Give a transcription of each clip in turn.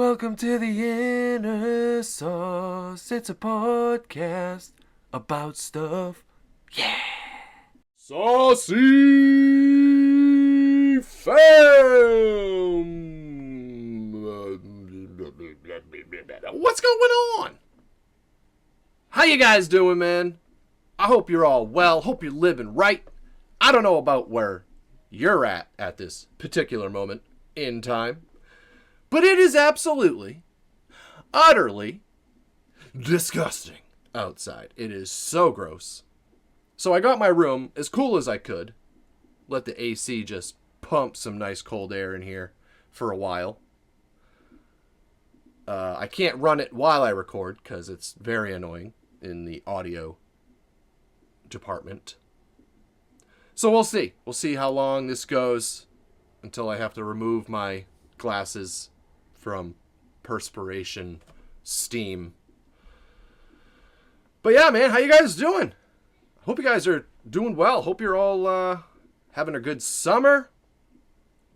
Welcome to the Inner Sauce. It's a podcast about stuff. Yeah. SauceyFam! What's going on? How you guys doing, man? I hope you're all well. Hope you're living right. I don't know about where you're at this particular moment in time, but it is absolutely, utterly disgusting outside. It is so gross. So I got my room as cool as I could. Let the AC just pump some nice cold air in here for a while. I can't run it while I record because it's very annoying in the audio department. So we'll see. We'll see how long this goes until I have to remove my glasses from perspiration, steam. But yeah, man, how you guys doing? Hope you guys are doing well. Hope you're all having a good summer.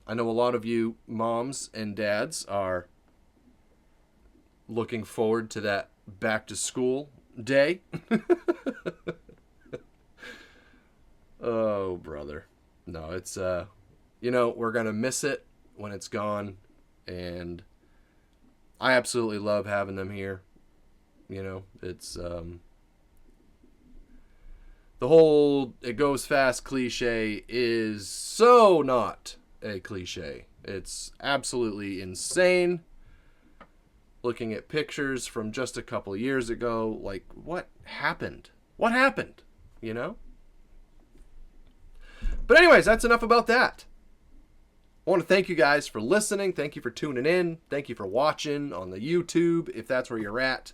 I know a lot of you moms and dads are looking forward to that back to school day. Oh, brother. No, it's, we're going to miss it when it's gone. And I absolutely love having them here. It's, the whole it goes fast cliche is so not a cliche. It's absolutely insane. Looking at pictures from just a couple of years ago, like, what happened? What happened? But anyways, that's enough about that. I want to thank you guys for listening. Thank you for tuning in. Thank you for watching on the YouTube, if that's where you're at,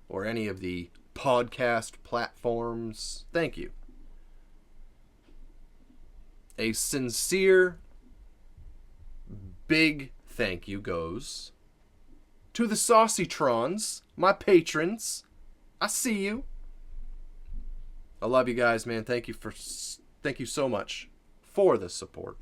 or any of the podcast platforms. Thank you. A sincere, big thank you goes to the Saucytrons, my patrons. I see you. I love you guys, man. Thank you so much for the support.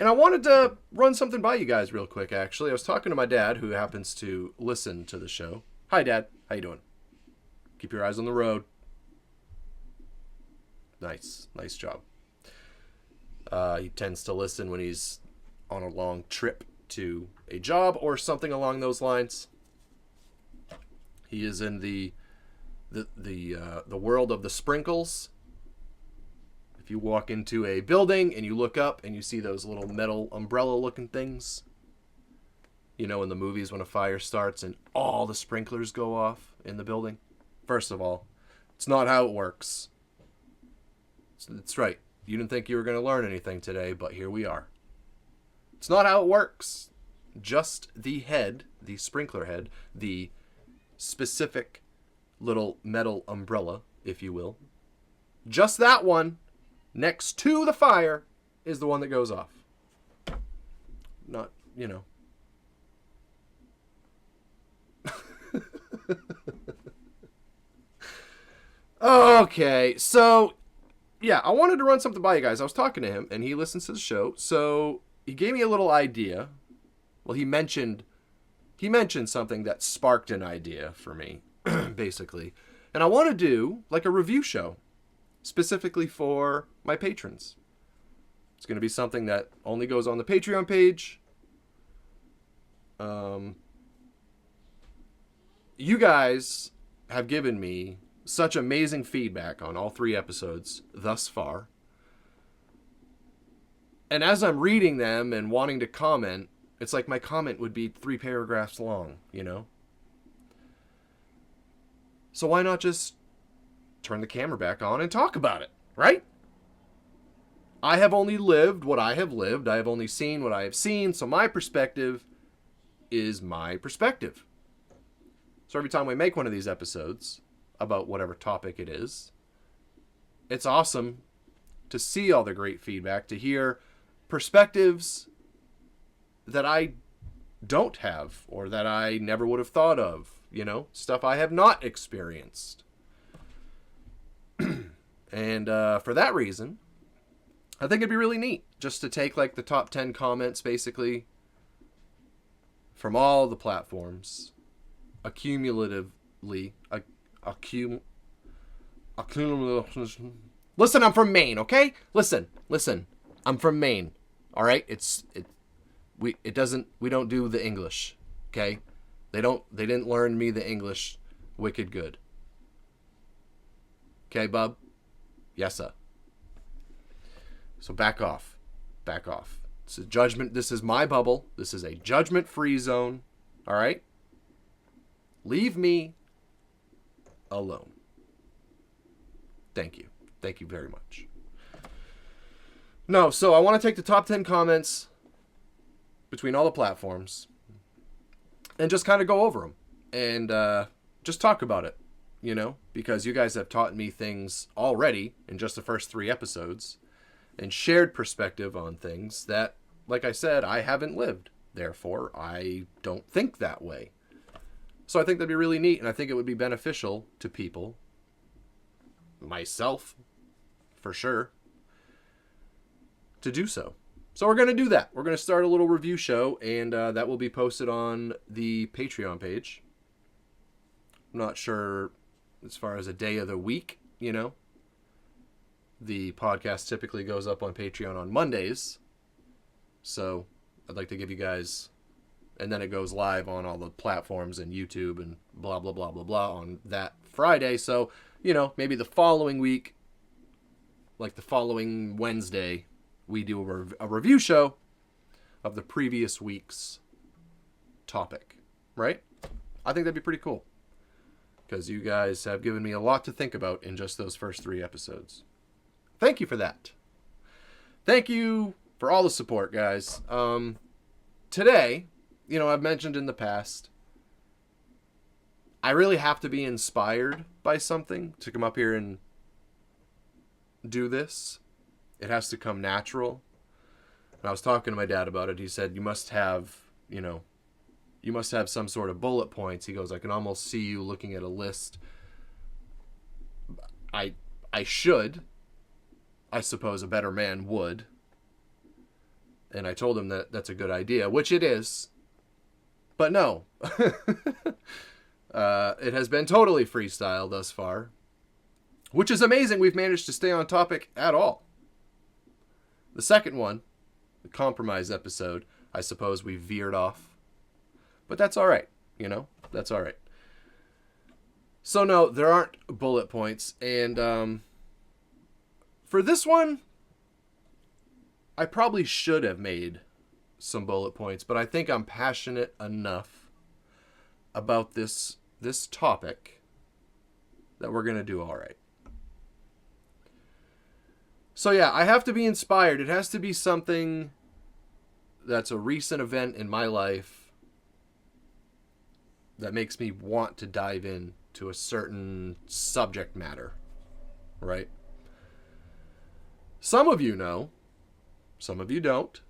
And I wanted to run something by you guys real quick, actually. I was talking to my dad, who happens to listen to the show. Hi, Dad. How you doing? Keep your eyes on the road. Nice job. He tends to listen when he's on a long trip to a job or something along those lines. He is in the world of the sprinkles. If you walk into a building and you look up and you see those little metal umbrella-looking things, in the movies when a fire starts and all the sprinklers go off in the building. First of all, it's not how it works. That's right. You didn't think you were going to learn anything today, but here we are. It's not how it works. Just the head, the sprinkler head, the specific little metal umbrella, if you will. Just that one next to the fire is the one that goes off. Not, Okay, so, yeah, I wanted to run something by you guys. I was talking to him, and he listens to the show, so he gave me a little idea. Well, he mentioned something that sparked an idea for me, basically. And I want to do, like, a review show, specifically for my patrons. It's going to be something that only goes on the Patreon page. You guys have given me such amazing feedback on all 3 episodes thus far. And as I'm reading them and wanting to comment, it's like my comment would be 3 paragraphs long, So why not just turn the camera back on and talk about it, right? I have only lived what I have lived. I have only seen what I have seen. So my perspective is my perspective. So every time we make one of these episodes about whatever topic it is, it's awesome to see all the great feedback, to hear perspectives that I don't have or that I never would have thought of, stuff I have not experienced. And for that reason, I think it'd be really neat just to take like the top 10 comments basically from all the platforms, accumulatively, listen, I'm from Maine, okay? Listen, I'm from Maine, all right? We don't do the English, okay? They didn't learn me the English wicked good. Okay, bub? Yes, sir. So back off. It's a judgment. This is my bubble. This is a judgment-free zone. All right? Leave me alone. Thank you. Thank you very much. No, so I want to take the top 10 comments between all the platforms and just kind of go over them and just talk about it, you know, because you guys have taught me things already in just the first 3 episodes and shared perspective on things that, like I said, I haven't lived. Therefore, I don't think that way. So I think that'd be really neat, and I think it would be beneficial to people, myself, for sure, to do so. So we're going to do that. We're going to start a little review show, and that will be posted on the Patreon page. I'm not sure as far as a day of the week, you know. The podcast typically goes up on Patreon on Mondays. So I'd like to give you guys, and then it goes live on all the platforms and YouTube and blah, blah, blah, blah, blah on that Friday. So, you know, maybe the following week, like the following Wednesday, we do a review show of the previous week's topic, right? I think that'd be pretty cool because you guys have given me a lot to think about in just those first 3 episodes. Thank you for that. Thank you for all the support, guys. Today, you know, I've mentioned in the past, I really have to be inspired by something to come up here and do this. It has to come natural. And I was talking to my dad about it. He said, you must have some sort of bullet points. He goes, I can almost see you looking at a list. I should. I suppose a better man would. And I told him that that's a good idea, which it is. But no. It has been totally freestyle thus far. Which is amazing. We've managed to stay on topic at all. The second one, the compromise episode, I suppose we veered off. But that's all right, you know? That's all right. So no, there aren't bullet points. And for this one, I probably should have made some bullet points, but I think I'm passionate enough about this topic that we're going to do all right. So yeah, I have to be inspired. It has to be something that's a recent event in my life that makes me want to dive into a certain subject matter, right? Some of you know, some of you don't.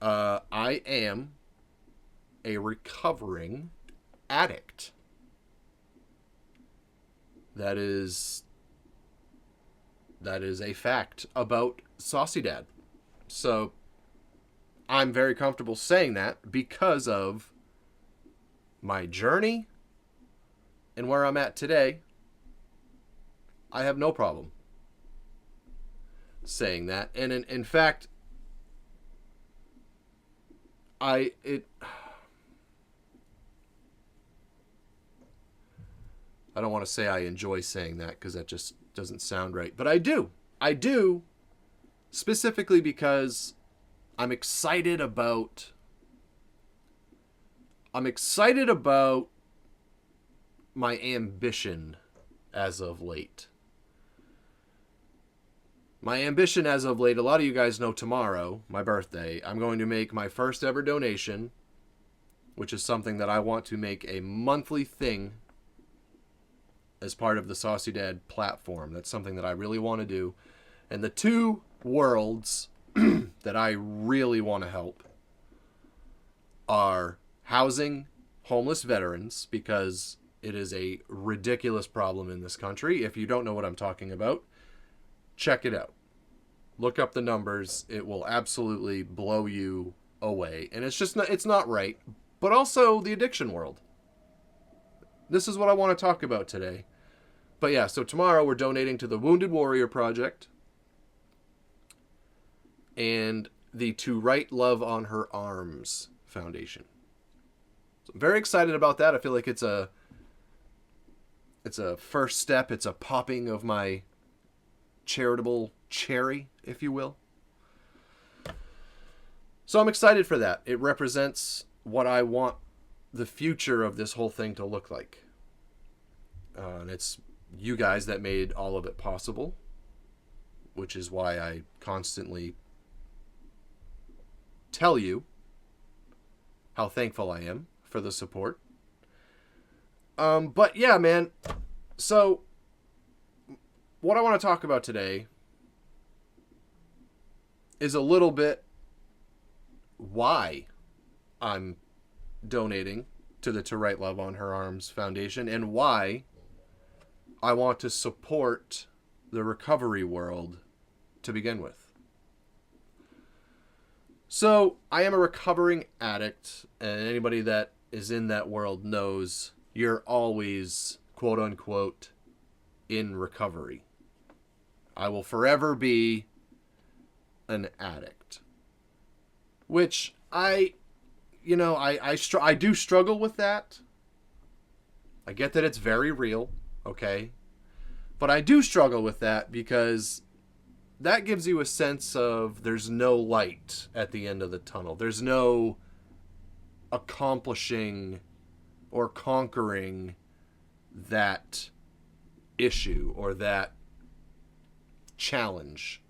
I am a recovering addict. That is a fact about SauceyDad. So I'm very comfortable saying that because of my journey and where I'm at today. I have no problem saying that. And in fact, I don't want to say I enjoy saying that because that just doesn't sound right. But I do. I do, specifically because I'm excited about my ambition as of late. My ambition as of late, a lot of you guys know tomorrow, my birthday, I'm going to make my first ever donation, which is something that I want to make a monthly thing as part of the SauceyDad platform. That's something that I really want to do. And the 2 worlds that I really want to help are housing homeless veterans, because it is a ridiculous problem in this country. If you don't know what I'm talking about, check it out. Look up the numbers. It will absolutely blow you away. And it's not right. But also the addiction world. This is what I want to talk about today. But yeah, so tomorrow we're donating to the Wounded Warrior Project and the To Write Love on Her Arms Foundation. So I'm very excited about that. I feel like it's a first step. It's a popping of my charitable cherry, if you will. So I'm excited for that. It represents what I want the future of this whole thing to look like. And it's you guys that made all of it possible, which is why I constantly tell you how thankful I am for the support. But yeah, man. So what I want to talk about today is a little bit why I'm donating to the To Write Love on Her Arms Foundation and why I want to support the recovery world to begin with. So, I am a recovering addict, and anybody that is in that world knows you're always, quote unquote, in recovery. I will forever be an addict. Which I do struggle with that. I get that it's very real, okay? But I do struggle with that because that gives you a sense of there's no light at the end of the tunnel. There's no accomplishing or conquering that issue or that challenge.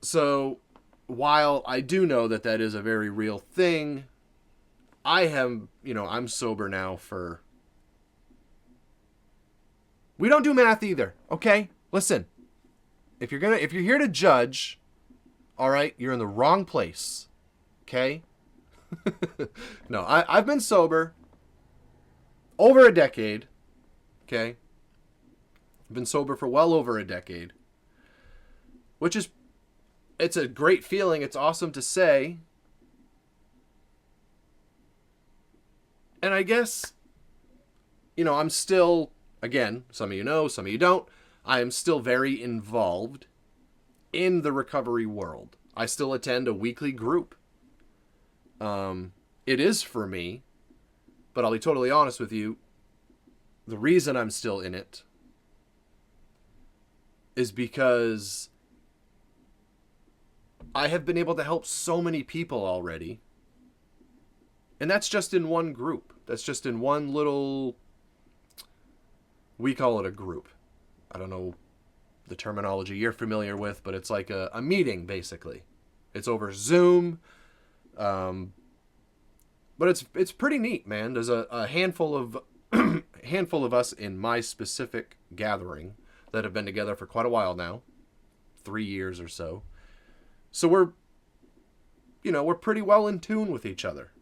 So, while I do know that that is a very real thing, I'm sober now for... We don't do math either, okay? Listen, if you're here to judge, all right, you're in the wrong place, okay? No, I've been sober over a decade, okay? I've been sober for well over a decade, which is, it's a great feeling. It's awesome to say. And I guess, I'm still, again, some of you know, some of you don't, I am still very involved in the recovery world. I still attend a weekly group. It is for me, but I'll be totally honest with you. The reason I'm still in it is because I have been able to help so many people already. And that's just in one group. That's just in one little... We call it a group. I don't know the terminology you're familiar with, but it's like a meeting, basically. It's over Zoom. But it's pretty neat, man. There's a handful of handful of us in my specific gathering that have been together for quite a while now. 3 years or so. So we're pretty well in tune with each other.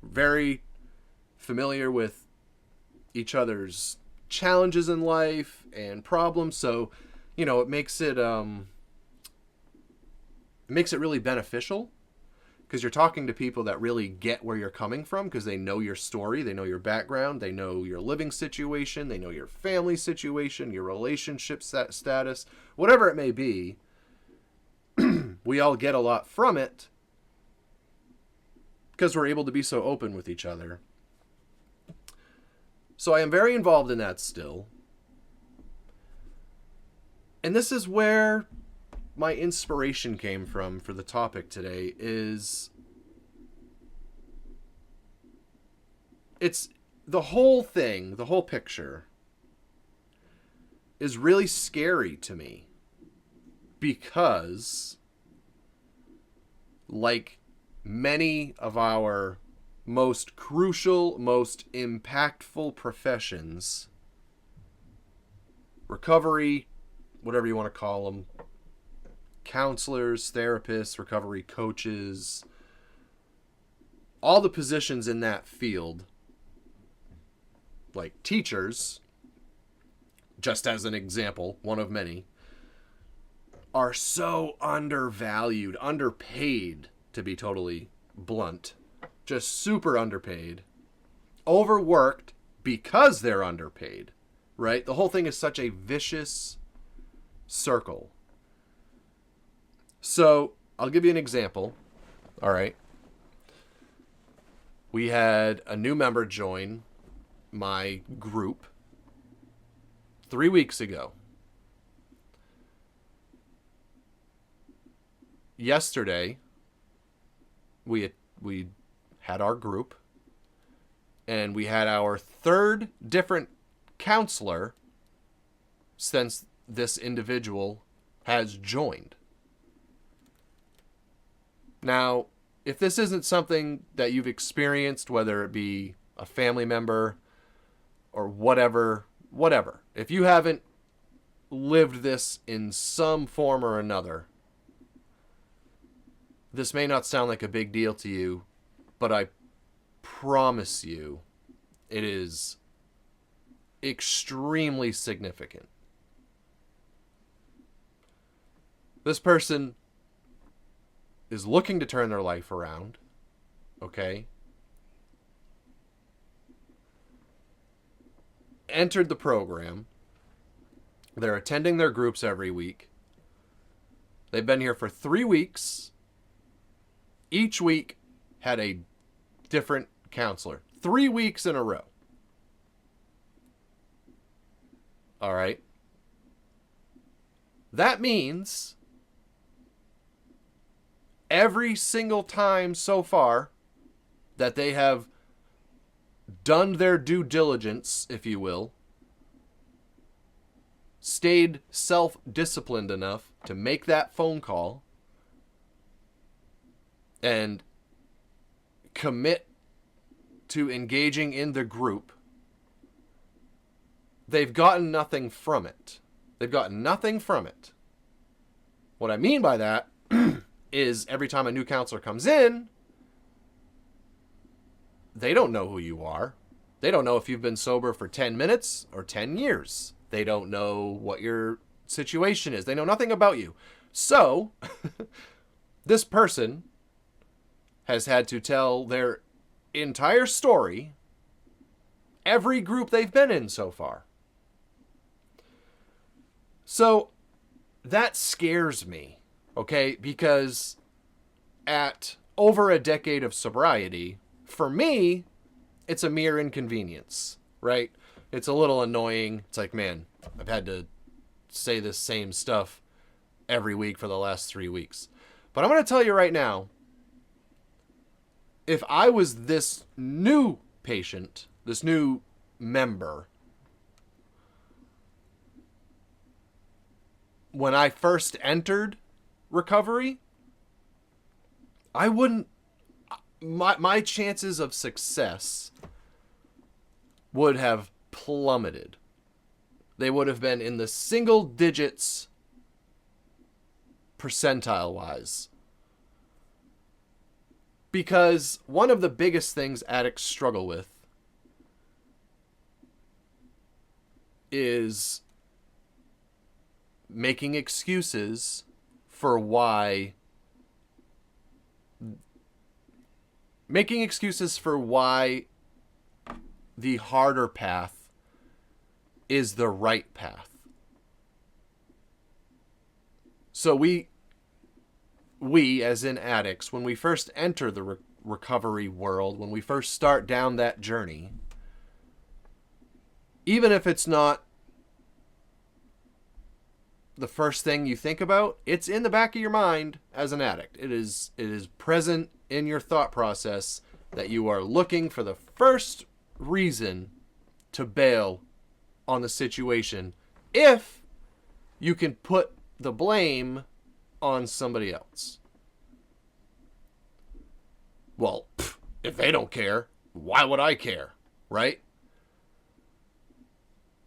Very familiar with each other's challenges in life and problems. So, it makes it really beneficial because you're talking to people that really get where you're coming from because they know your story, they know your background, they know your living situation, they know your family situation, your relationship status, whatever it may be. We all get a lot from it because we're able to be so open with each other. So I am very involved in that still. And this is where my inspiration came from for the topic today is it's the whole thing, the whole picture is really scary to me because like many of our most crucial, most impactful professions, recovery, whatever you want to call them, counselors, therapists, recovery coaches, all the positions in that field, like teachers, just as an example, one of many, are so undervalued, underpaid, to be totally blunt. Just super underpaid. Overworked because they're underpaid, right? The whole thing is such a vicious circle. So, I'll give you an example. All right. We had a new member join my group 3 weeks ago. Yesterday, we had our group, and we had our third different counselor since this individual has joined. Now, if this isn't something that you've experienced, whether it be a family member or whatever, if you haven't lived this in some form or another, this may not sound like a big deal to you, but I promise you it is extremely significant. This person is looking to turn their life around, okay? Entered the program. They're attending their groups every week. They've been here for 3 weeks. Each week had a different counselor. 3 weeks in a row. All right. That means every single time so far that they have done their due diligence, if you will, stayed self-disciplined enough to make that phone call and commit to engaging in the group, they've gotten nothing from it. They've gotten nothing from it. What I mean by that is every time a new counselor comes in, they don't know who you are. They don't know if you've been sober for 10 minutes or 10 years. They don't know what your situation is. They know nothing about you. So, this person has had to tell their entire story, every group they've been in so far. So, that scares me, okay? Because at over a decade of sobriety, for me, it's a mere inconvenience, right? It's a little annoying. It's like, man, I've had to say this same stuff every week for the last 3 weeks. But I'm going to tell you right now, if I was this new patient, this new member, when I first entered recovery, I wouldn't, my chances of success would have plummeted. They would have been in the single digits percentile wise. Because one of the biggest things addicts struggle with is making excuses for why the harder path is the right path. So we as in addicts, when we first enter the recovery world, when we first start down that journey, even if it's not the first thing you think about, it's in the back of your mind as an addict. It is present in your thought process that you are looking for the first reason to bail on the situation if you can put the blame on somebody else. Well, if they don't care, why would I care, right?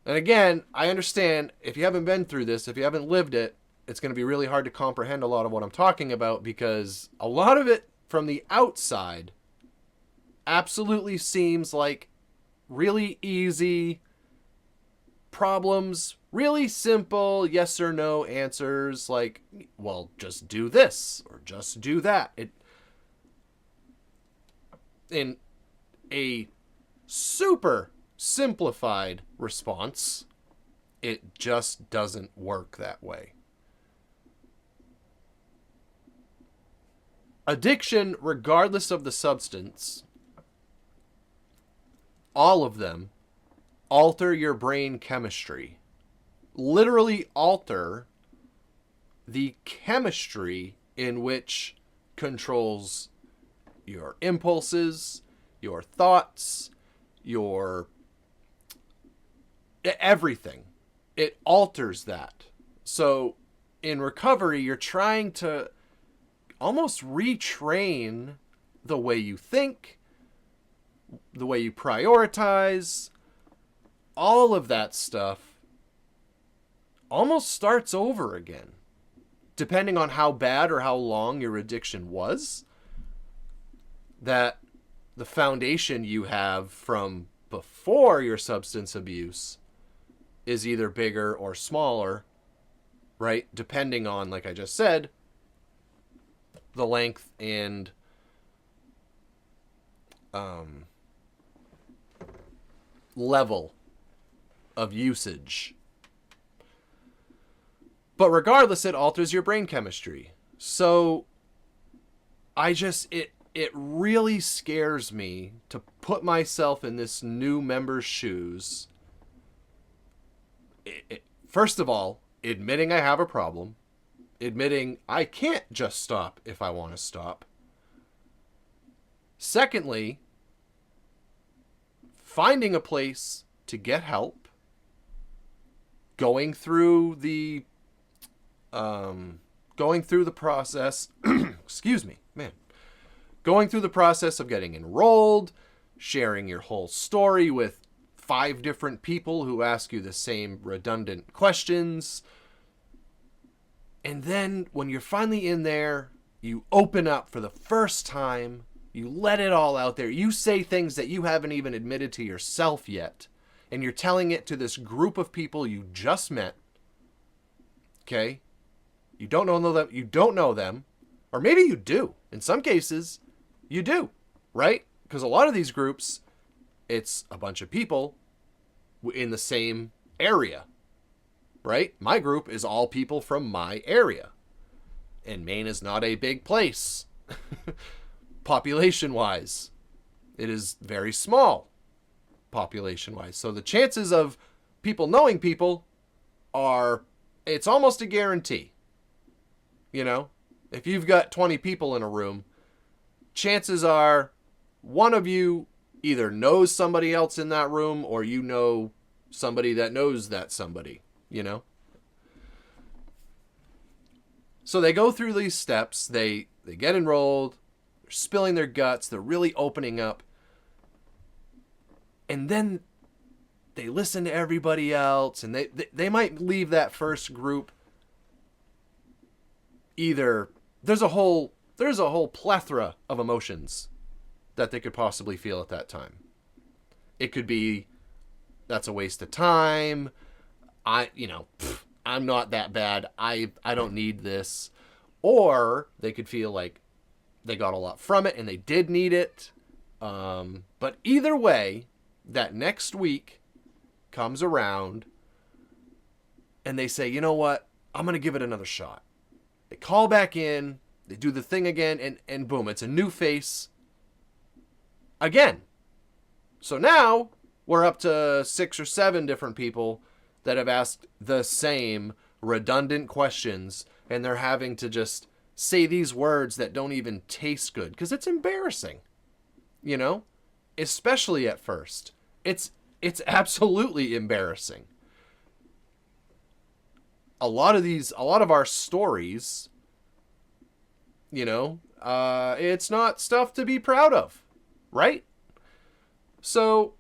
And again, I understand if you haven't been through this, if you haven't lived it, it's going to be really hard to comprehend a lot of what I'm talking about, because a lot of it from the outside absolutely seems like really easy, problems, really simple yes or no answers like, well, just do this or just do that. In a super simplified response, it just doesn't work that way. Addiction, regardless of the substance, all of them alter your brain chemistry. Literally alter the chemistry in which controls your impulses, your thoughts, your everything. It alters that. So in recovery, you're trying to almost retrain the way you think, the way you prioritize, all of that stuff almost starts over again, depending on how bad or how long your addiction was. That the foundation you have from before your substance abuse is either bigger or smaller, right? Depending on, like I just said, the length and level of usage. But regardless, it alters your brain chemistry. So it really scares me to put myself in this new member's shoes. First of all, admitting I have a problem, admitting I can't just stop if I want to stop. Secondly, finding a place to get help, going through the process, excuse me, man, going through the process of getting enrolled, sharing your whole story with 5 different people who ask you the same redundant questions. And then when you're finally in there, you open up for the first time, you let it all out there. You say things that you haven't even admitted to yourself yet. And you're telling it to this group of people you just met. Okay? You don't know them. Or maybe you do. In some cases, you do. Right? Because a lot of these groups, it's a bunch of people in the same area. Right? My group is all people from my area. And Maine is not a big place. Population-wise. It is very small. Population-wise. So the chances of people knowing people it's almost a guarantee. You know? If you've got 20 people in a room, chances are one of you either knows somebody else in that room or you know somebody that knows that somebody. You know? So they go through these steps. They get enrolled. They're spilling their guts. They're really opening up. And then they listen to everybody else. And they might leave that first group. Either there's a whole plethora of emotions that they could possibly feel at that time. It could be, that's a waste of time. I'm not that bad. I don't need this. Or they could feel like they got a lot from it and they did need it. But either way, that next week comes around and they say, you know what? I'm going to give it another shot. They call back in. They do the thing again. And boom, it's a new face again. So now we're up to 6 or 7 different people that have asked the same redundant questions, and they're having to just say these words that don't even taste good because it's embarrassing, you know, especially at first. It's absolutely embarrassing. A lot of our stories, you know, it's not stuff to be proud of, right? So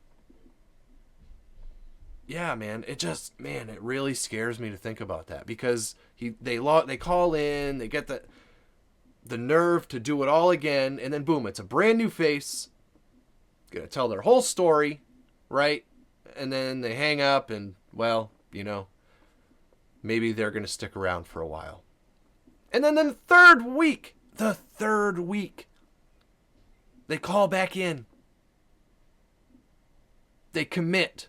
yeah, man, it really scares me to think about that because they call in, they get the nerve to do it all again, and then boom, it's a brand new face, gonna tell their whole story, right? And then they hang up and well, maybe they're going to stick around for a while. And then the third week, they call back in. They commit.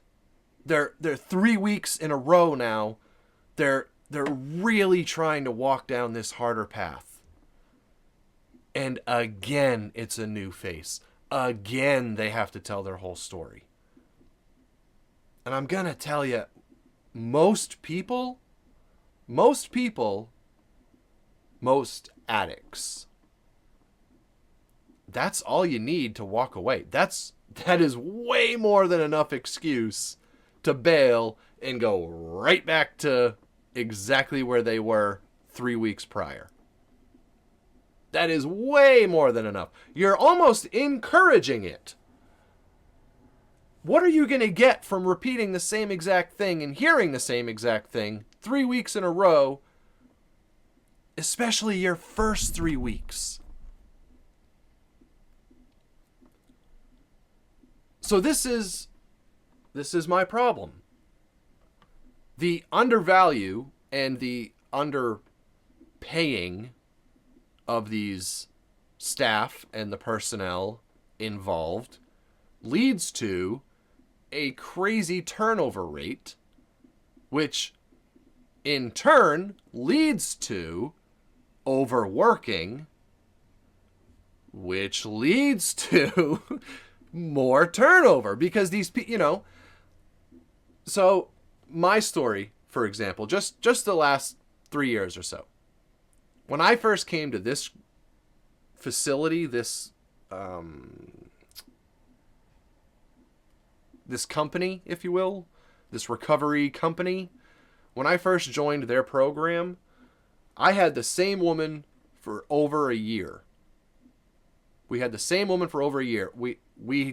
They're 3 weeks in a row now. They're really trying to walk down this harder path. And again, it's a new face. Again, they have to tell their whole story. And I'm going to tell you, most addicts, that's all you need to walk away. That is way more than enough excuse to bail and go right back to exactly where they were 3 weeks prior. That is way more than enough. You're almost encouraging it. What are you going to get from repeating the same exact thing and hearing the same exact thing 3 weeks in a row, especially your first 3 weeks? So this is my problem. The undervalue and the underpaying of these staff and the personnel involved leads to a crazy turnover rate, which in turn leads to overworking, which leads to more turnover, because these people, so my story, for example, just the last 3 years or so, when I first came to this facility, this company, if you will, this recovery company, when I first joined their program, I had the same woman for over a year. We had the same woman for over a year. We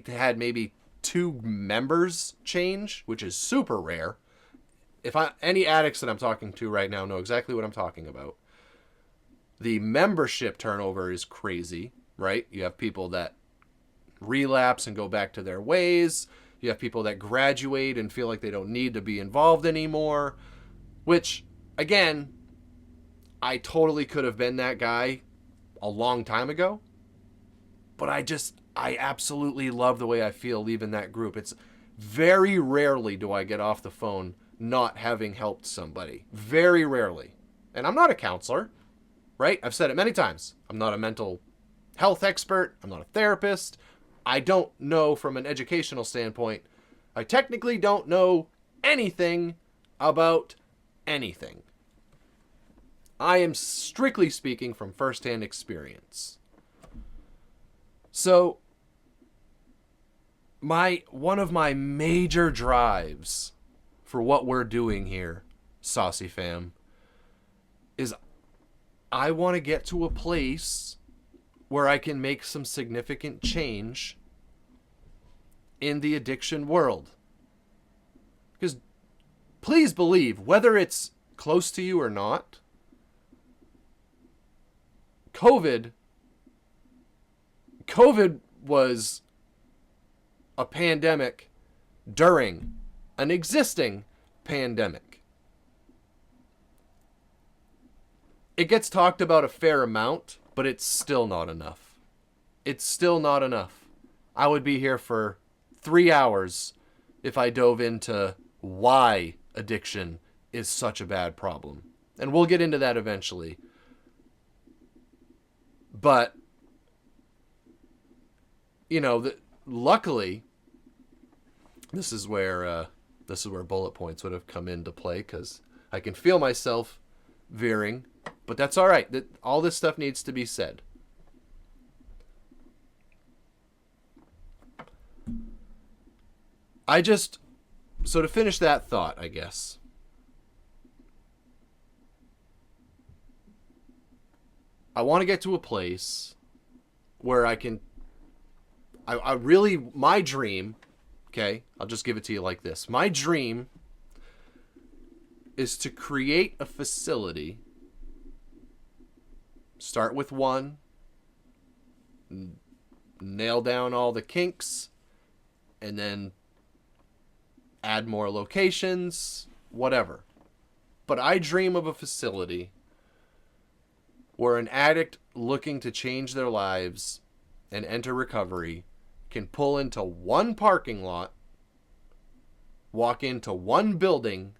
had maybe 2 members change, which is super rare. Any addicts that I'm talking to right now know exactly what I'm talking about. The membership turnover is crazy, right? You have people that relapse and go back to their ways. You have people that graduate and feel like they don't need to be involved anymore, which, again, I totally could have been that guy a long time ago, but I absolutely love the way I feel leaving that group. It's very rarely do I get off the phone not having helped somebody. Very rarely. And I'm not a counselor, right? I've said it many times. I'm not a mental health expert. I'm not a therapist. I don't know from an educational standpoint. I technically don't know anything about anything. I am strictly speaking from firsthand experience. So, one of my major drives for what we're doing here, SauceyFam, is I want to get to a place where I can make some significant change in the addiction world. Because please believe, whether it's close to you or not, COVID was a pandemic during an existing pandemic. It gets talked about a fair amount, but it's still not enough. It's still not enough. I would be here for 3 hours if I dove into why addiction is such a bad problem. And we'll get into that eventually. But, luckily, this is where bullet points would have come into play, because I can feel myself veering, but that's all right. All this stuff needs to be said. So to finish that thought, I guess, I want to get to a place where I really, my dream, okay, I'll just give it to you like this. My dream is to create a facility, start with one, nail down all the kinks, and then add more locations, whatever. But I dream of a facility where an addict looking to change their lives and enter recovery can pull into one parking lot, walk into one building,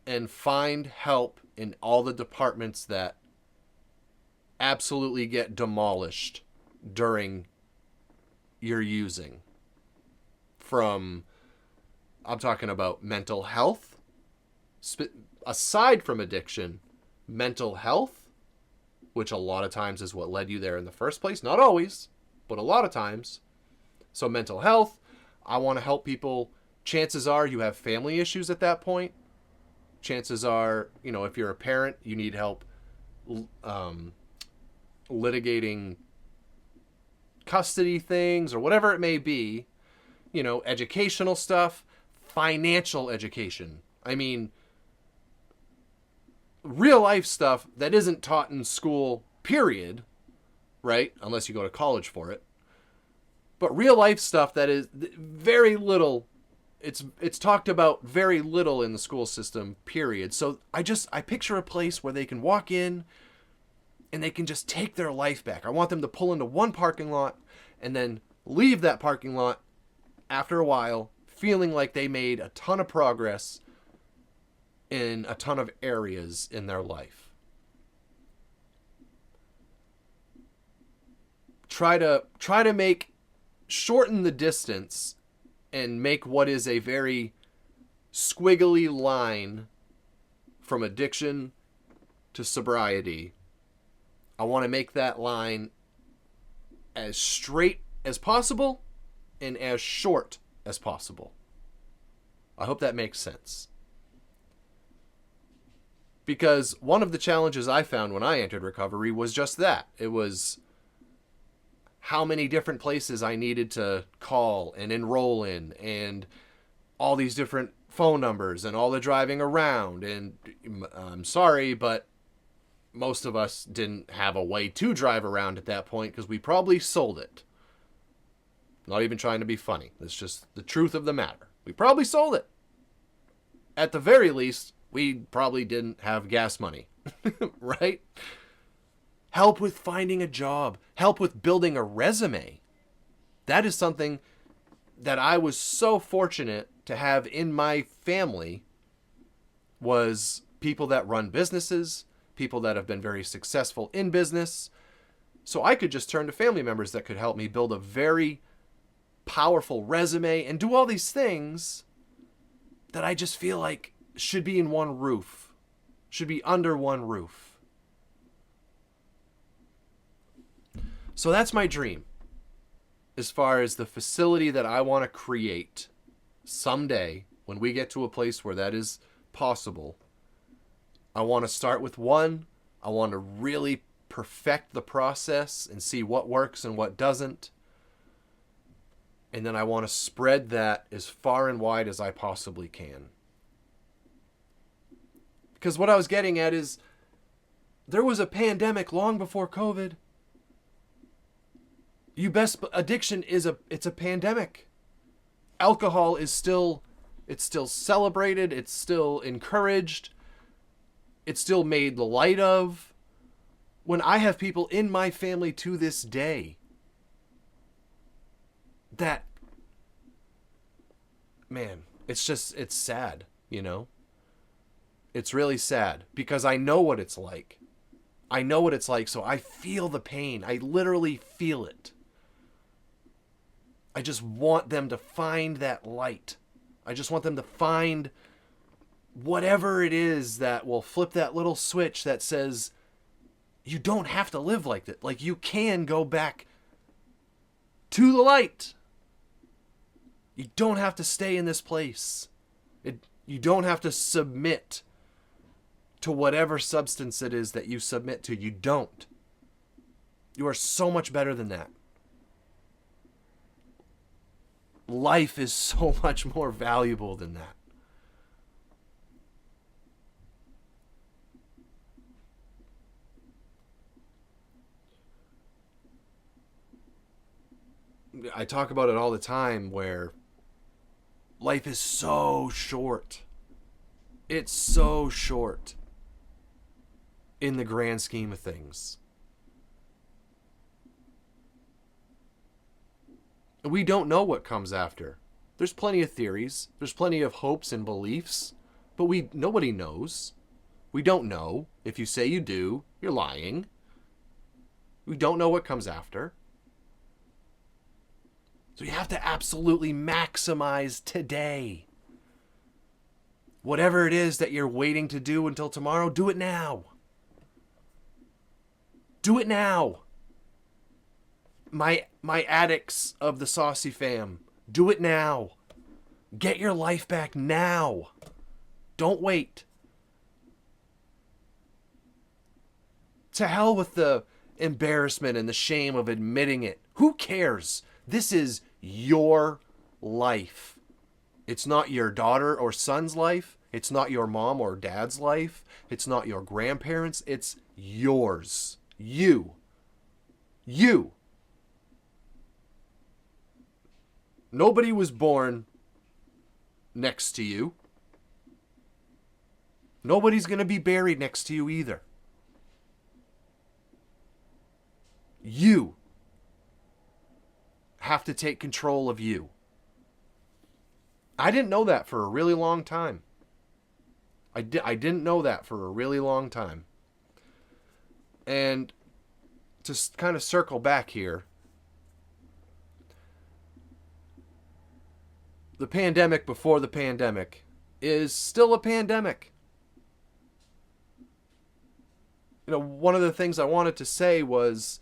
and find help in all the departments that absolutely get demolished during your using. I'm talking about mental health, aside from addiction, mental health, which a lot of times is what led you there in the first place. Not always, but a lot of times. So mental health, I want to help people. Chances are you have family issues at that point. Chances are, if you're a parent, you need help litigating custody things or whatever it may be. Educational stuff, financial education. I mean, real life stuff that isn't taught in school, period, right? Unless you go to college for it. But real life stuff that is very little, it's talked about very little in the school system, period. So I picture a place where they can walk in and they can just take their life back. I want them to pull into one parking lot and then leave that parking lot after a while feeling like they made a ton of progress in a ton of areas in their life. Try to shorten the distance and make what is a very squiggly line from addiction to sobriety. I want to make that line as straight as possible and as short as possible. I hope that makes sense. Because one of the challenges I found when I entered recovery was just that. It was how many different places I needed to call and enroll in, and all these different phone numbers and all the driving around. And I'm sorry, but most of us didn't have a way to drive around at that point because we probably sold it. Not even trying to be funny. It's just the truth of the matter. We probably sold it. At the very least, we probably didn't have gas money, right? Help with finding a job. Help with building a resume. That is something that I was so fortunate to have in my family, was people that run businesses, people that have been very successful in business. So I could just turn to family members that could help me build a very powerful resume and do all these things that I just feel like should be in one roof, should be under one roof. So that's my dream as far as the facility that I want to create someday when we get to a place where that is possible. I want to start with one. I want to really perfect the process and see what works and what doesn't. And then I want to spread that as far and wide as I possibly can. Because what I was getting at is there was a pandemic long before COVID. Addiction it's a pandemic. Alcohol is still celebrated, it's still encouraged, it's still made light of. When I have people in my family to this day that, man, it's sad, It's really sad because I know what it's like. So I feel the pain. I literally feel it. I just want them to find that light. I just want them to find whatever it is that will flip that little switch that says, you don't have to live like that. Like, you can go back to the light. You don't have to stay in this place. You don't have to submit to whatever substance it is that you submit to. You don't. You are so much better than that. Life is so much more valuable than that. I talk about it all the time where Life is so short. It's so short in the grand scheme of things. We don't know what comes after. There's plenty of theories. There's plenty of hopes and beliefs. But nobody knows. We don't know. If you say you do, you're lying. We don't know what comes after. So you have to absolutely maximize today. Whatever it is that you're waiting to do until tomorrow, do it now. Do it now. My addicts of the SauceyFam, do it now. Get your life back now. Don't wait. To hell with the embarrassment and the shame of admitting it. Who cares? This is your life. It's not your daughter or son's life. It's not your mom or dad's life. It's not your grandparents'. It's yours. You. Nobody was born next to you. Nobody's going to be buried next to you either. You have to take control of you. I didn't know that for a really long time. I didn't know that for a really long time. And to kind of circle back here, the pandemic before the pandemic is still a pandemic. You know, one of the things I wanted to say was,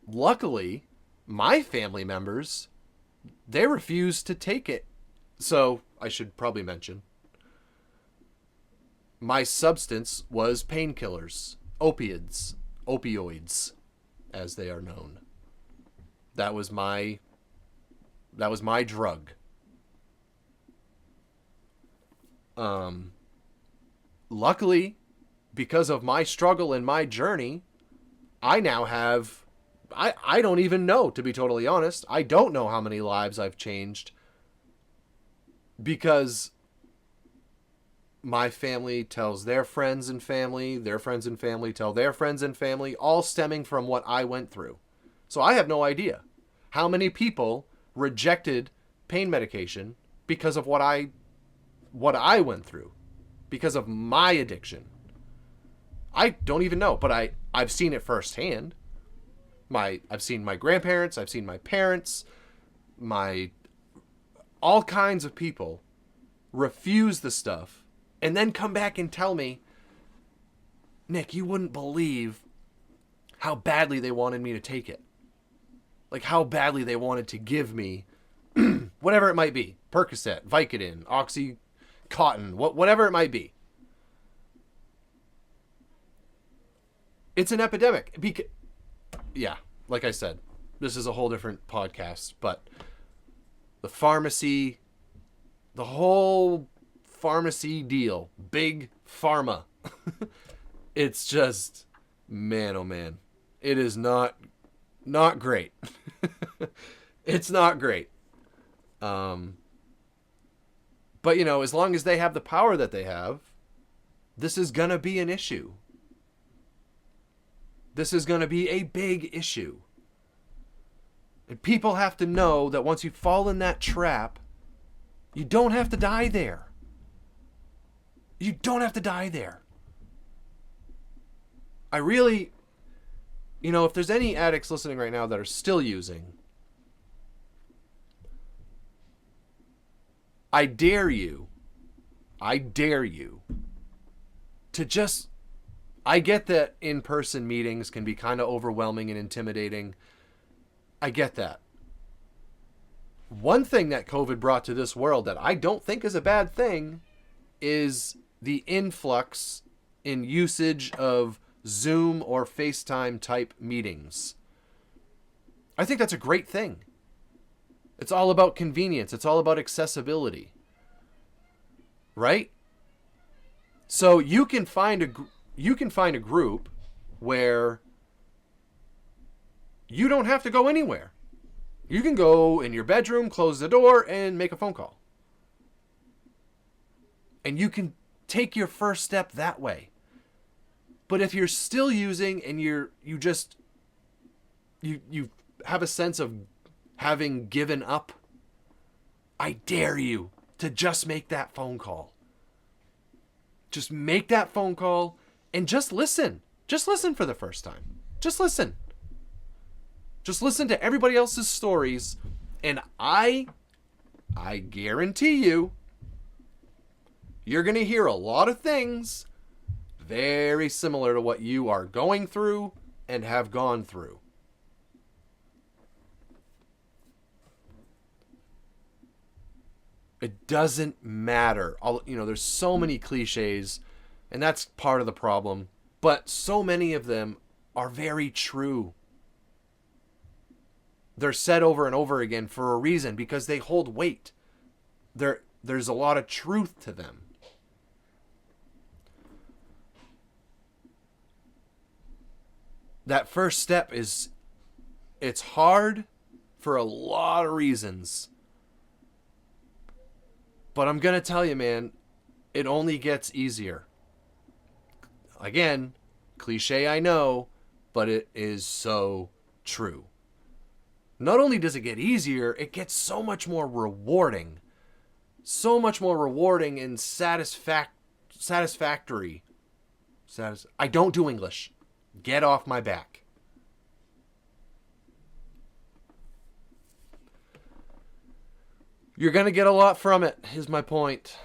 luckily, my family members, they refused to take it. So, I should probably mention, my substance was painkillers, opioids, as they are known. That was my drug. Luckily, because of my struggle and my journey, I now have, I don't even know, to be totally honest. I don't know how many lives I've changed, because my family tells their friends and family tell their friends and family, all stemming from what I went through. So I have no idea how many people rejected pain medication because of what I went through, because of my addiction. I don't even know, but I've seen it firsthand. I've seen my grandparents, I've seen my parents, all kinds of people refuse the stuff and then come back and tell me, Nick, you wouldn't believe how badly they wanted me to take it. Like how badly they wanted to give me whatever it might be. Percocet, Vicodin, Oxycontin, whatever it might be. It's an epidemic. Yeah, like I said, this is a whole different podcast, but the pharmacy, the whole pharmacy deal, big pharma, it's just, man, oh man, it is not great. It's not great. But you know, as long as they have the power that they have, this is gonna be an issue. This is gonna be a big issue. And people have to know that once you fall in that trap, you don't have to die there. You don't have to die there. I really, you know, if there's any addicts listening right now that are still using, I dare you to just, I get that in-person meetings can be kind of overwhelming and intimidating. I get that. One thing that COVID brought to this world that I don't think is a bad thing is the influx in usage of Zoom or FaceTime type meetings. I think that's a great thing. It's all about convenience. It's all about accessibility. Right? So you can find a group where you don't have to go anywhere. You can go in your bedroom, close the door, and make a phone call. And you can take your first step that way. But if you're still using and you have a sense of having given up, I dare you to just make that phone call. Just make that phone call and just listen. Just listen for the first time. Just listen. Just listen to everybody else's stories, and I guarantee you're going to hear a lot of things very similar to what you are going through and have gone through. It doesn't matter. There's so many cliches, and that's part of the problem, but so many of them are very true. They're said over and over again for a reason, because they hold weight. There's a lot of truth to them. That first step it's hard for a lot of reasons. But I'm going to tell you, man, it only gets easier. Again, cliche, I know, but it is so true. Not only does it get easier, it gets so much more rewarding. So much more rewarding and satisfactory. I don't do English. Get off my back. You're going to get a lot from it, is my point.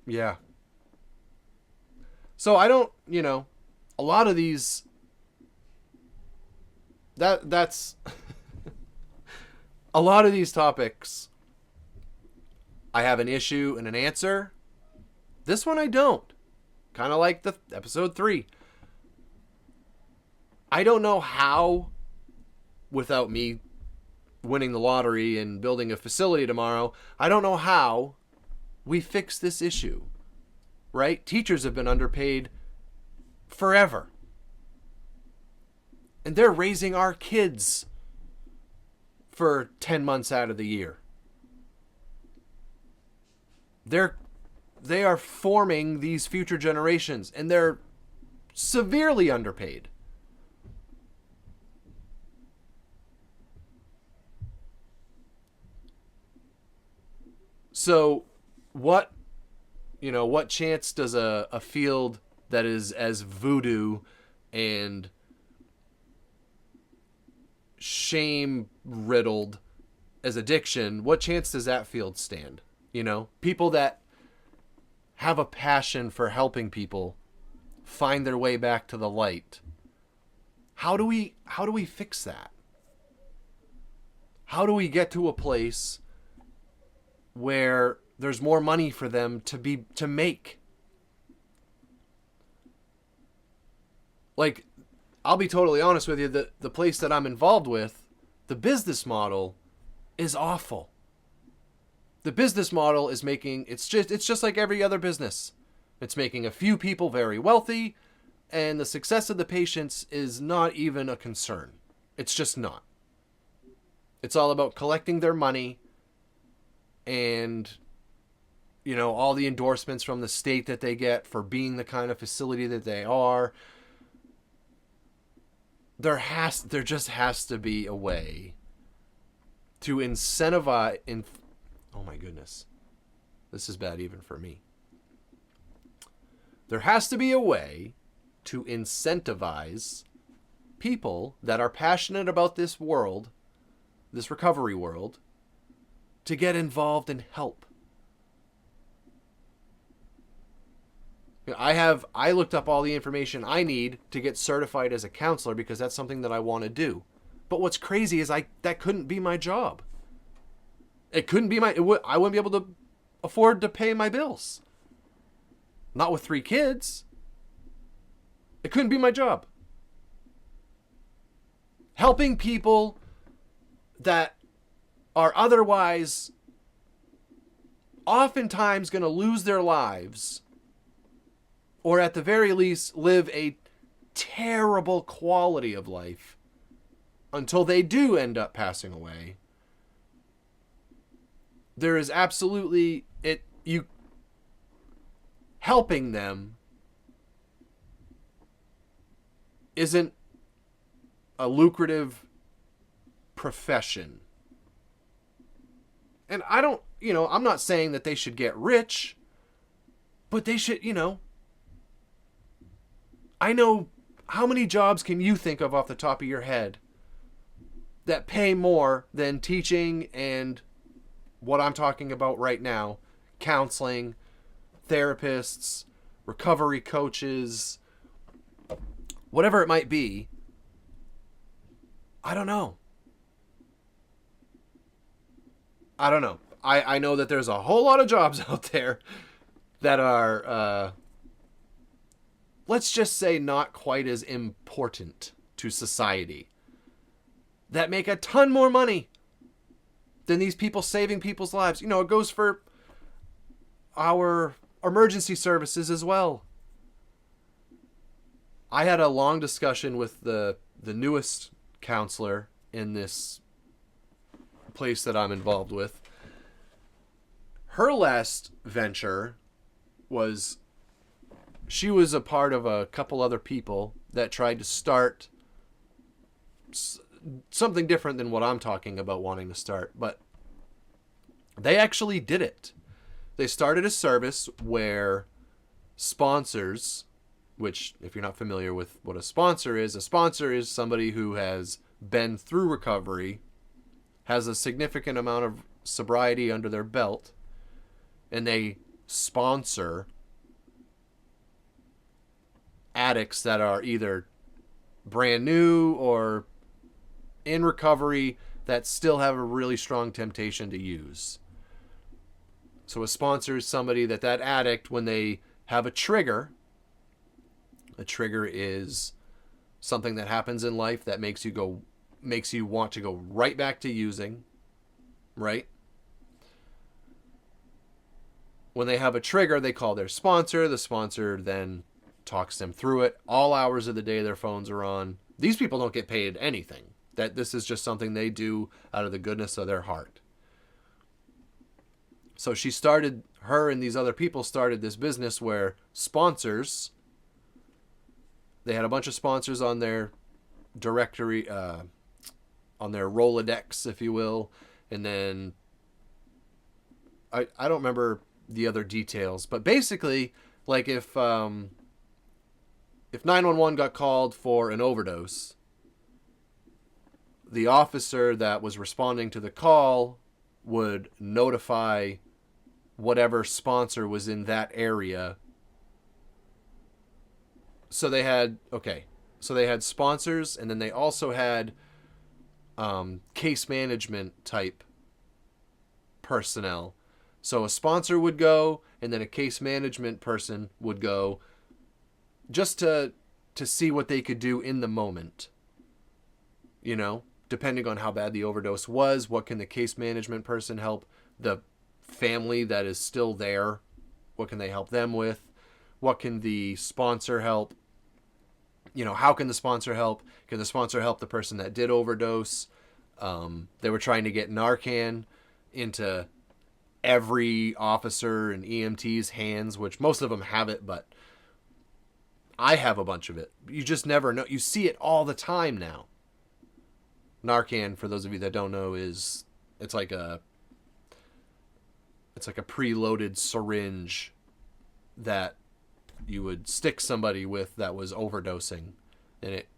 Yeah. So I don't, a lot of these, that's a lot of these topics, I have an issue and an answer. This one I don't. Kind of like the episode 3. I don't know how, without me winning the lottery and building a facility tomorrow, I don't know how we fix this issue, right? Teachers have been underpaid forever. And they're raising our kids for 10 months out of the year. They are forming these future generations, and they're severely underpaid. So what chance does a field that is as voodoo and shame riddled as addiction, what chance does that field stand? People that have a passion for helping people find their way back to the light. How do we fix that? How do we get to a place where there's more money for them to make? Like, I'll be totally honest with you, the place that I'm involved with, the business model is awful. The business model is it's just like every other business. It's making a few people very wealthy, and the success of the patients is not even a concern. It's just not. It's all about collecting their money and, all the endorsements from the state that they get for being the kind of facility that they are. There just has to be a way to incentivize. Oh my goodness. This is bad even for me. There has to be a way to incentivize people that are passionate about this world, this recovery world, to get involved and help. I looked up all the information I need to get certified as a counselor because that's something that I want to do. But what's crazy is that couldn't be my job. It couldn't be I wouldn't be able to afford to pay my bills. Not with 3 kids. It couldn't be my job. Helping people that are otherwise oftentimes going to lose their lives, or at the very least live a terrible quality of life until they do end up passing away. There is absolutely you helping them isn't a lucrative profession. And I don't, I'm not saying that they should get rich, but they should, I know, how many jobs can you think of off the top of your head that pay more than teaching and what I'm talking about right now, counseling, therapists, recovery coaches, whatever it might be? I don't know. I know that there's a whole lot of jobs out there that are, let's just say, not quite as important to society, that make a ton more money than these people saving people's lives. It goes for our emergency services as well. I had a long discussion with the newest counselor in this place that I'm involved with. Her last venture was, she was a part of a couple other people that tried to start something different than what I'm talking about wanting to start, but they actually did it. They started a service where sponsors, which, if you're not familiar with what a sponsor is somebody who has been through recovery, has a significant amount of sobriety under their belt, and they sponsor addicts that are either brand new or in recovery that still have a really strong temptation to use. So a sponsor is somebody that addict, when they have a trigger is something that happens in life that makes you want to go right back to using, right? When they have a trigger, they call their sponsor. The sponsor then talks them through it. All hours of the day their phones are on. These people don't get paid anything. That this is just something they do out of the goodness of their heart. So her and these other people started this business where sponsors, they had a bunch of sponsors on their directory, on their Rolodex, if you will. And then I don't remember the other details, but basically, like if 911 got called for an overdose, the officer that was responding to the call would notify whatever sponsor was in that area. So they had sponsors, and then they also had case management type personnel. So a sponsor would go, and then a case management person would go, just to see what they could do in the moment. Depending on how bad the overdose was, what can the case management person help the family that is still there? What can they help them with? What can the sponsor help? How can the sponsor help? Can the sponsor help the person that did overdose? They were trying to get Narcan into every officer and EMT's hands, which most of them have it, but I have a bunch of it. You just never know. You see it all the time now. Narcan, for those of you that don't know, it's like a preloaded syringe that you would stick somebody with that was overdosing, and it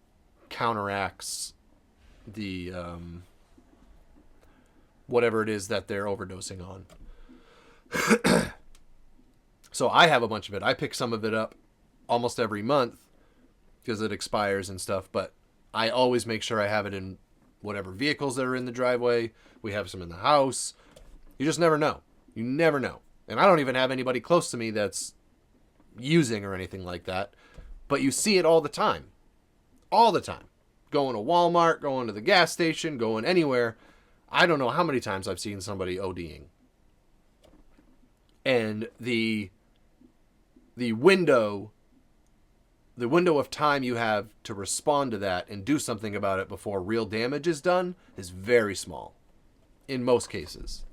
counteracts the whatever it is that they're overdosing on. So I have a bunch of it. I pick some of it up almost every month because it expires and stuff, but I always make sure I have it in whatever vehicles that are in the driveway. We have some in the house. You just never know. You never know. And I don't even have anybody close to me that's using or anything like that, but you see it all the time. All the time. Going to Walmart, going to the gas station, going anywhere. I don't know how many times I've seen somebody ODing. And the window the window of time you have to respond to that and do something about it before real damage is done is very small in most cases.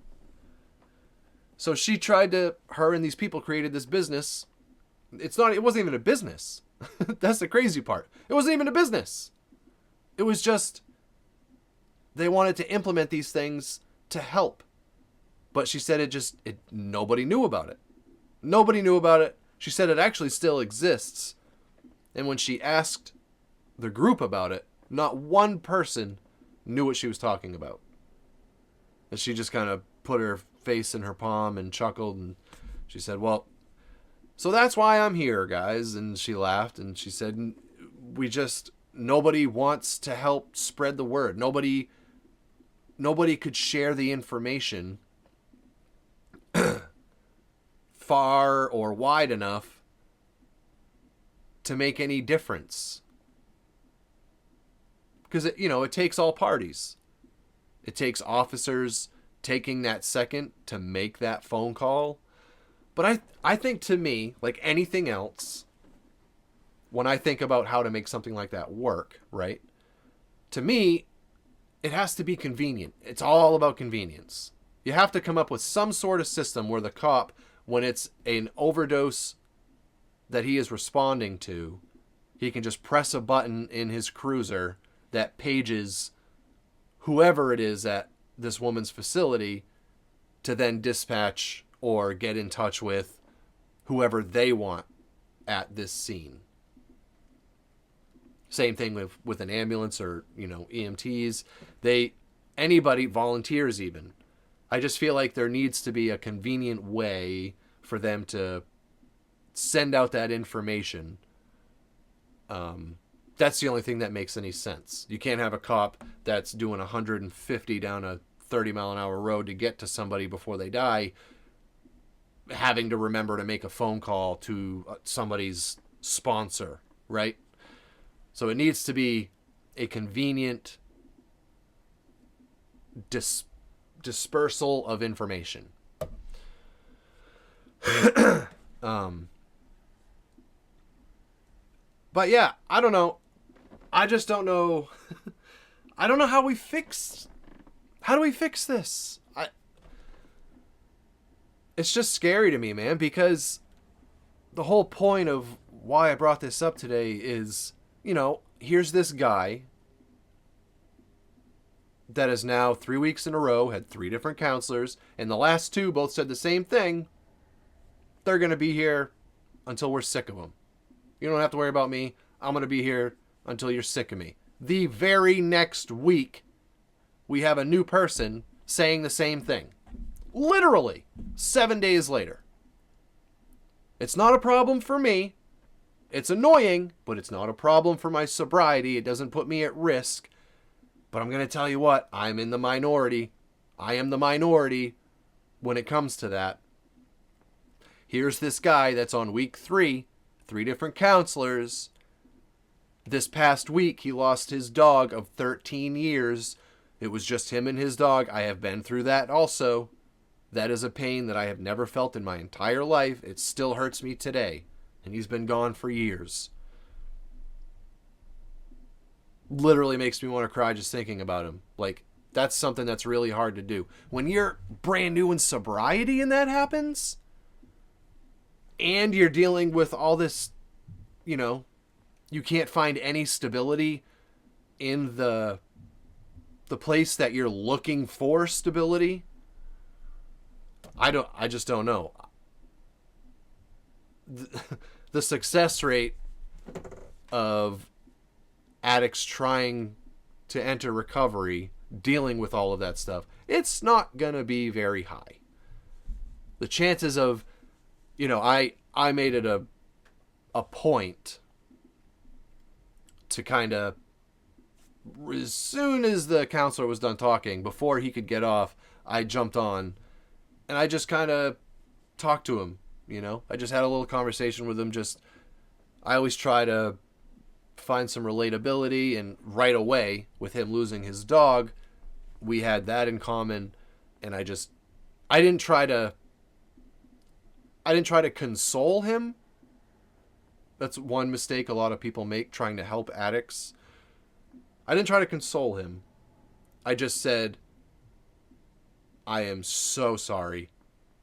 So her and these people created this business. It wasn't even a business. That's the crazy part. It wasn't even a business. It was just, they wanted to implement these things to help. But she said nobody knew about it. Nobody knew about it. She said it actually still exists. And when she asked the group about it, not one person knew what she was talking about. And she just kind of put her face in her palm and chuckled, and she said, well, so that's why I'm here, guys. And she laughed and she said, nobody wants to help spread the word. Nobody could share the information far or wide enough to make any difference. Because it takes all parties. It takes officers taking that second to make that phone call. But I think, to me, like anything else, when I think about how to make something like that work, right? To me, it has to be convenient. It's all about convenience. You have to come up with some sort of system where the cop, when it's an overdose that he is responding to, he can just press a button in his cruiser that pages whoever it is at this woman's facility to then dispatch or get in touch with whoever they want at this scene. Same thing with an ambulance or, EMTs. Anybody, volunteers even. I just feel like there needs to be a convenient way for them to send out that information. That's the only thing that makes any sense. You can't have a cop that's doing 150 down a 30-mile-an-hour road to get to somebody before they die, having to remember to make a phone call to somebody's sponsor, right? So it needs to be a convenient dispersal of information. But yeah, I don't know. I just don't know. I don't know how do we fix this? It's just scary to me, man, because the whole point of why I brought this up today is, here's this guy that has now 3 weeks in a row had 3 different counselors, and the last 2 both said the same thing. They're going to be here until we're sick of them. You don't have to worry about me. I'm going to be here until you're sick of me. The very next week, we have a new person saying the same thing. Literally 7 days later. It's not a problem for me. It's annoying, but it's not a problem for my sobriety. It doesn't put me at risk. But I'm going to tell you what, I'm in the minority. I am the minority when it comes to that. Here's this guy that's on week 3, 3 different counselors. This past week, he lost his dog of 13 years. It was just him and his dog. I have been through that also. That is a pain that I have never felt in my entire life. It still hurts me today. And he's been gone for years. Literally makes me want to cry just thinking about him. Like, that's something that's really hard to do. When you're brand new in sobriety and that happens, and you're dealing with all this, you can't find any stability in the place that you're looking for stability. I just don't know. The success rate of addicts trying to enter recovery, dealing with all of that stuff, it's not going to be very high. The chances of, I made it a point to kind of, as soon as the counselor was done talking, before he could get off, I jumped on and I just kind of talked to him, I just had a little conversation with him. I always try to find some relatability, and right away with him losing his dog, we had that in common. And I didn't try to console him. That's one mistake a lot of people make trying to help addicts. I didn't try to console him. I just said, I am so sorry.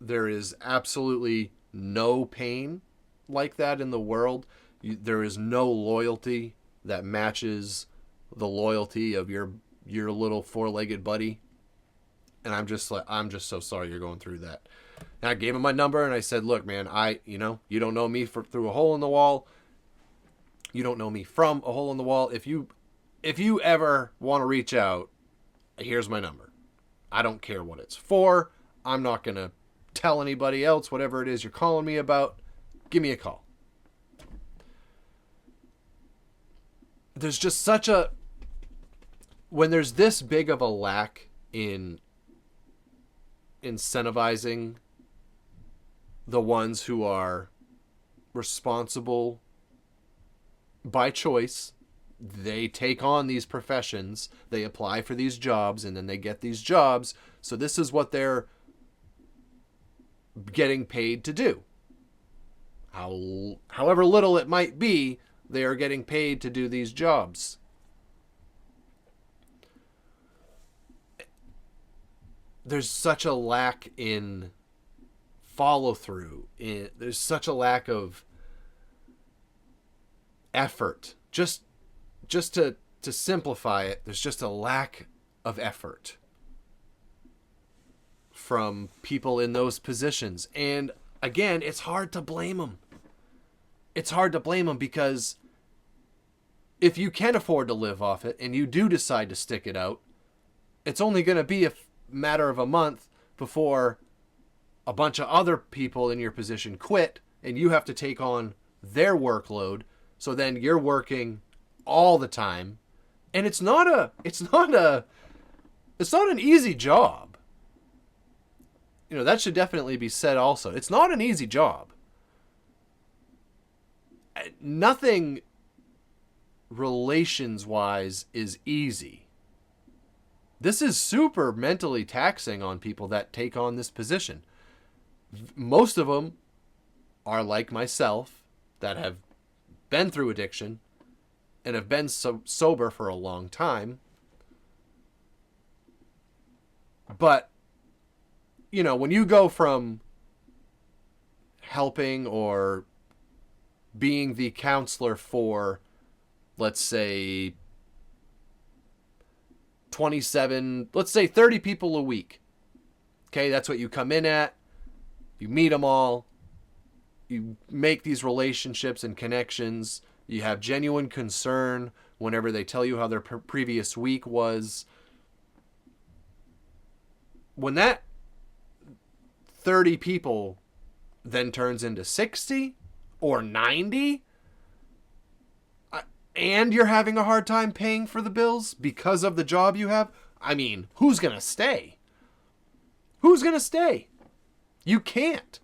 There is absolutely no pain like that in the world. There is no loyalty that matches the loyalty of your little four-legged buddy. And I'm just so sorry you're going through that. And I gave him my number and I said, look, man, you don't know me through a hole in the wall. You don't know me from a hole in the wall. If you ever want to reach out, here's my number. I don't care what it's for. I'm not going to tell anybody else whatever it is you're calling me about. Give me a call. There's just when there's this big of a lack in incentivizing the ones who are responsible by choice, they take on these professions, they apply for these jobs, and then they get these jobs. So this is what they're getting paid to do. However little it might be, they are getting paid to do these jobs. There's such a lack in follow through. There's such a lack of effort. Just to simplify it, there's just a lack of effort from people in those positions. And again, it's hard to blame them. It's hard to blame them because if you can afford to live off it and you do decide to stick it out, it's only going to be a matter of a month before a bunch of other people in your position quit and you have to take on their workload. So then you're working all the time, and it's not an easy job. That should definitely be said also. It's not an easy job. Nothing relations-wise is easy. This is super mentally taxing on people that take on this position. Most of them are like myself that have been through addiction and have been sober for a long time. But, when you go from helping or being the counselor for, let's say, 30 people a week. Okay, that's what you come in at. You meet them all. You make these relationships and connections. You have genuine concern whenever they tell you how their previous week was. When that 30 people then turns into 60 or 90, and you're having a hard time paying for the bills because of the job you have, who's going to stay? Who's going to stay? You can't.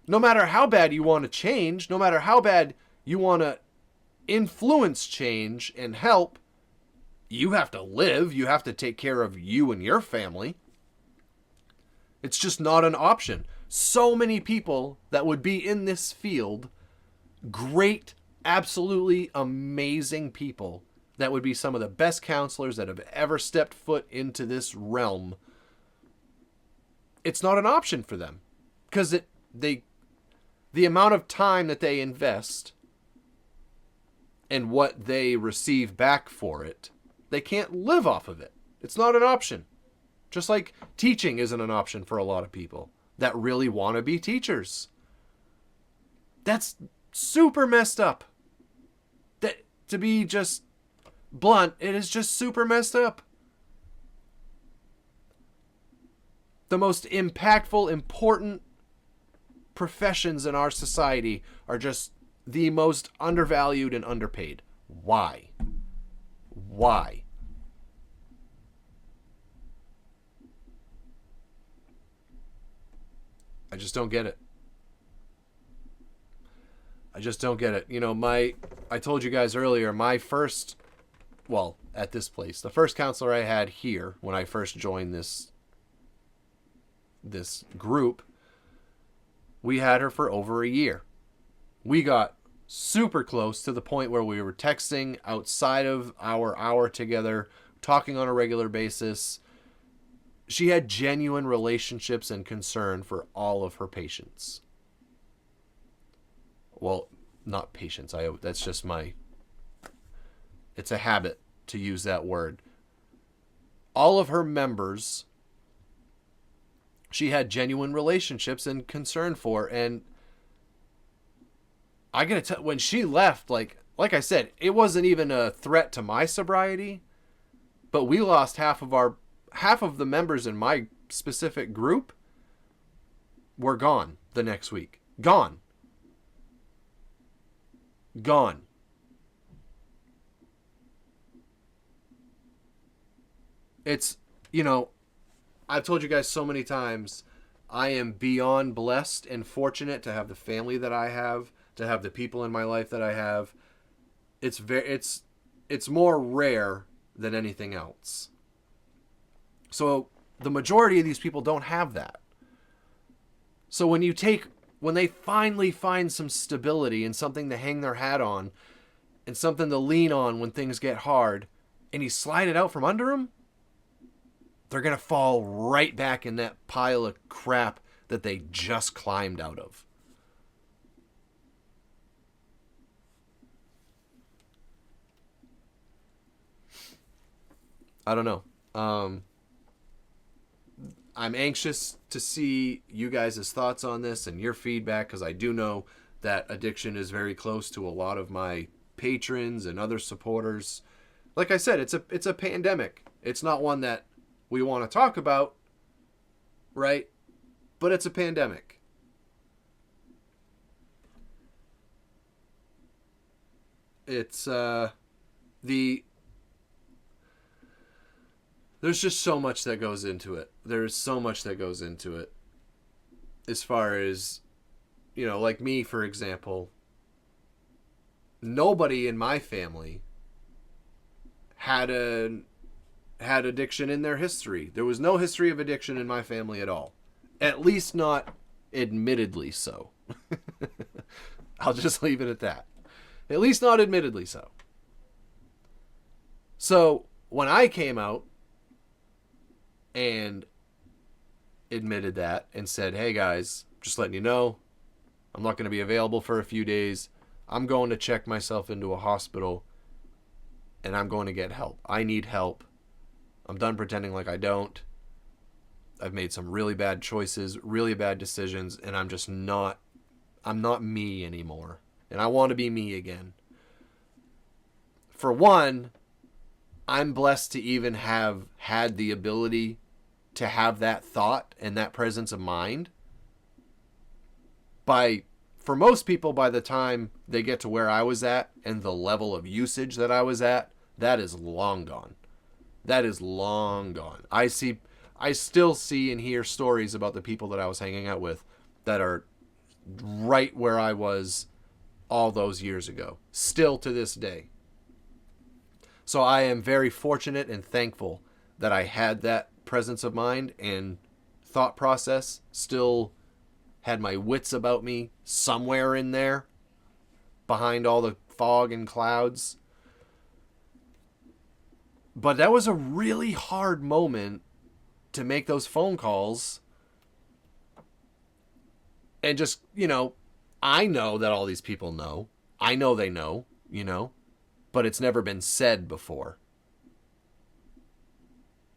No matter how bad you want to change, no matter how bad you want to influence change and help, you have to live. You have to take care of you and your family. It's just not an option. So many people that would be in this field, great, absolutely amazing people that would be some of the best counselors that have ever stepped foot into this realm. It's not an option for them because the amount of time that they invest and what they receive back for it, they can't live off of it. It's not an option. Just like teaching isn't an option for a lot of people that really want to be teachers. That's super messed up. That, to be just blunt, it is just super messed up. The most impactful, important professions in our society are just the most undervalued and underpaid. Why? Why? I just don't get it. I just don't get it. I told you guys earlier, at this place, the first counselor I had here when I first joined this group, we had her for over a year. We got super close to the point where we were texting outside of our hour together, talking on a regular basis. She had genuine relationships and concern for all of her patients. Well, not patients. That's just it's a habit to use that word. All of her members, she had genuine relationships and concern for. And I gotta tell, when she left, like I said, it wasn't even a threat to my sobriety, but we lost half of the members in my specific group were gone the next week. Gone. It's, I've told you guys so many times, I am beyond blessed and fortunate to have the family that I have, to have the people in my life that I have. It's more rare than anything else. So the majority of these people don't have that. So when they finally find some stability and something to hang their hat on and something to lean on when things get hard, and you slide it out from under them, they're going to fall right back in that pile of crap that they just climbed out of. I don't know. I'm anxious to see you guys' thoughts on this and your feedback, because I do know that addiction is very close to a lot of my patrons and other supporters. Like I said, it's a pandemic. It's not one that we want to talk about, right? But it's a pandemic. It's there's just so much that goes into it. There's so much that goes into it. As far as, like me, for example, nobody in my family had addiction in their history. There was no history of addiction in my family at all. At least not admittedly so. I'll just leave it at that. At least not admittedly so. So when I came out and admitted that and said, hey guys, just letting you know, I'm not going to be available for a few days. I'm going to check myself into a hospital and I'm going to get help. I need help. I'm done pretending like I don't. I've made some really bad choices, really bad decisions, and I'm not me anymore. And I want to be me again. For one, I'm blessed to even have had the ability to have that thought and that presence of mind. For most people, by the time they get to where I was at and the level of usage that I was at, that is long gone. That is long gone. I still see and hear stories about the people that I was hanging out with that are right where I was all those years ago, still to this day. So I am very fortunate and thankful that I had that presence of mind and thought process, still had my wits about me somewhere in there behind all the fog and clouds. But that was a really hard moment to make those phone calls and just, I know that all these people know. I know they know, but it's never been said before.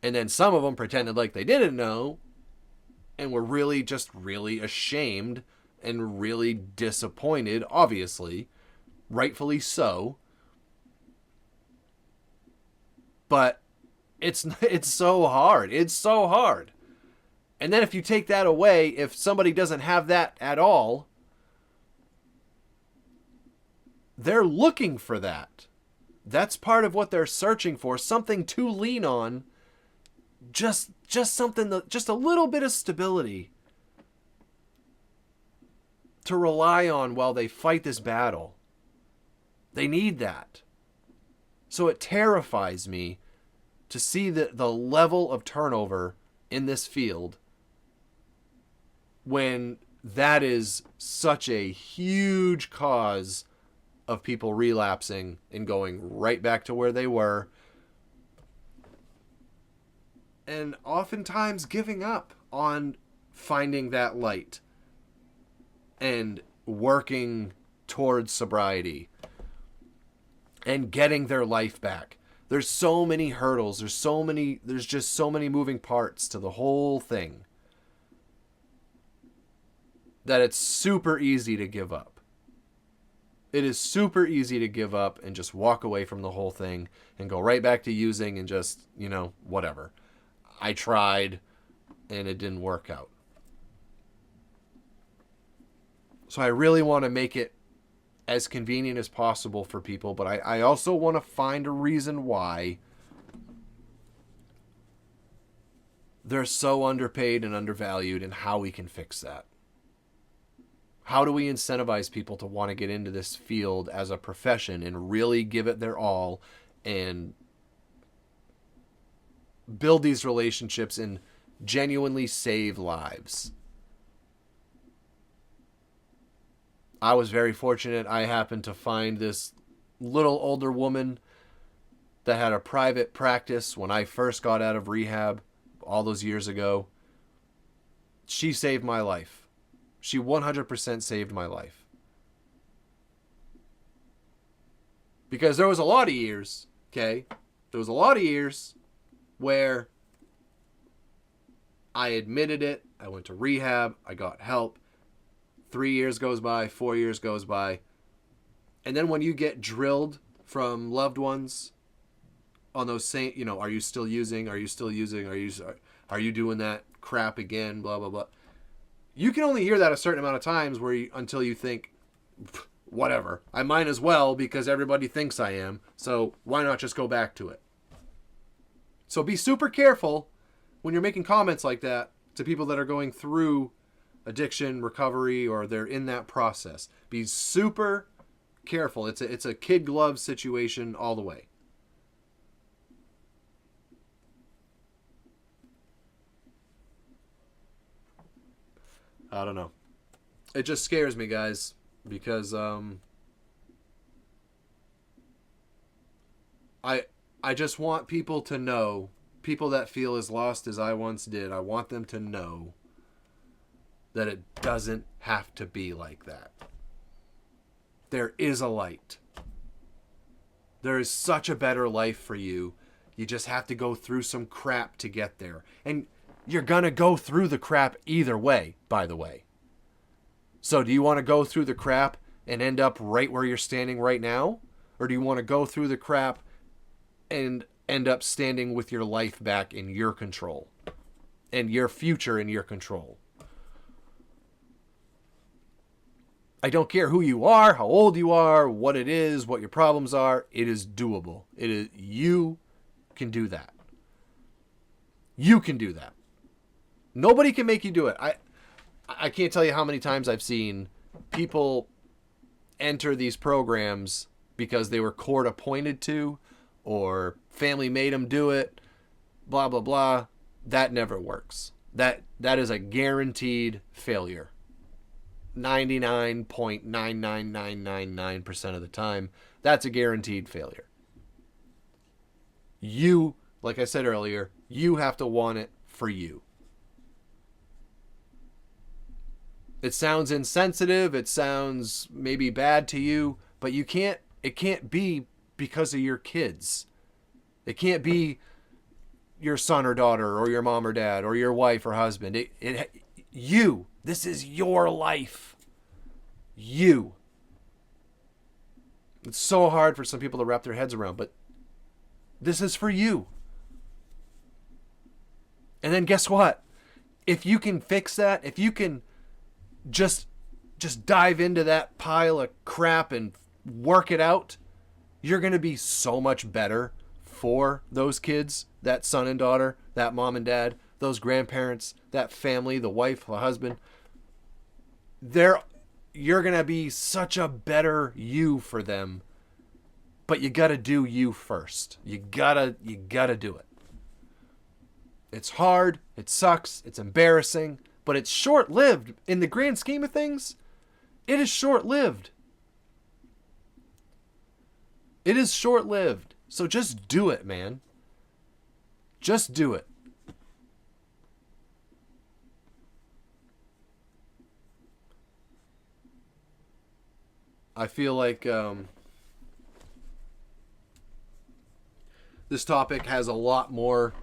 And then some of them pretended like they didn't know and were really ashamed and really disappointed, obviously, rightfully so. But it's so hard. It's so hard. And then if you take that away, if somebody doesn't have that at all, they're looking for that. That's part of what they're searching for, something to lean on. Just something, just a little bit of stability to rely on while they fight this battle. They need that. So it terrifies me to see the level of turnover in this field when that is such a huge cause of people relapsing and going right back to where they were. And oftentimes giving up on finding that light and working towards sobriety and getting their life back. There's so many hurdles. There's just so many moving parts to the whole thing that it's super easy to give up. It is super easy to give up and just walk away from the whole thing and go right back to using and just, whatever. I tried and it didn't work out. So I really want to make it as convenient as possible for people, but I also want to find a reason why they're so underpaid and undervalued and how we can fix that. How do we incentivize people to want to get into this field as a profession and really give it their all and build these relationships and genuinely save lives? I was very fortunate. I happened to find this little older woman that had a private practice when I first got out of rehab all those years ago. She saved my life. She 100% saved my life. Because there was a lot of years, okay? There was a lot of years where I admitted it. I went to rehab. I got help. 3 years goes by. 4 years goes by. And then when you get drilled from loved ones on those same, are you still using? Are you still using? Are you doing that crap again? Blah, blah, blah. You can only hear that a certain amount of times until you think, whatever, I might as well because everybody thinks I am. So why not just go back to it? So be super careful when you're making comments like that to people that are going through addiction, recovery, or they're in that process. Be super careful. It's a kid glove situation all the way. I don't know. It just scares me, guys, because I just want people to know, people that feel as lost as I once did, I want them to know that it doesn't have to be like that. There is a light. There is such a better life for you. You just have to go through some crap to get there. And you're going to go through the crap either way, by the way. So do you want to go through the crap and end up right where you're standing right now? Or do you want to go through the crap and end up standing with your life back in your control and your future in your control? I don't care who you are, how old you are, what it is, what your problems are. It is doable. You can do that. You can do that. Nobody can make you do it. I can't tell you how many times I've seen people enter these programs because they were court appointed to or family made them do it, blah, blah, blah. That never works. That is a guaranteed failure. 99.99999% of the time, that's a guaranteed failure. You, like I said earlier, you have to want it for you. It sounds insensitive, it sounds maybe bad to you, but it can't be because of your kids. It can't be your son or daughter or your mom or dad or your wife or husband. This is your life. You. It's so hard for some people to wrap their heads around, but this is for you. And then guess what? If you can fix that, if you can just dive into that pile of crap and work it out, you're going to be so much better for those kids, that son and daughter, that mom and dad, those grandparents, that family, the wife, the husband. You're going to be such a better you for them. But you got to do you first. You got to do it. It's hard, it sucks, it's embarrassing, but it's short-lived. In the grand scheme of things, it is short-lived. It is short-lived. So just do it, man. Just do it. I feel like this topic has a lot more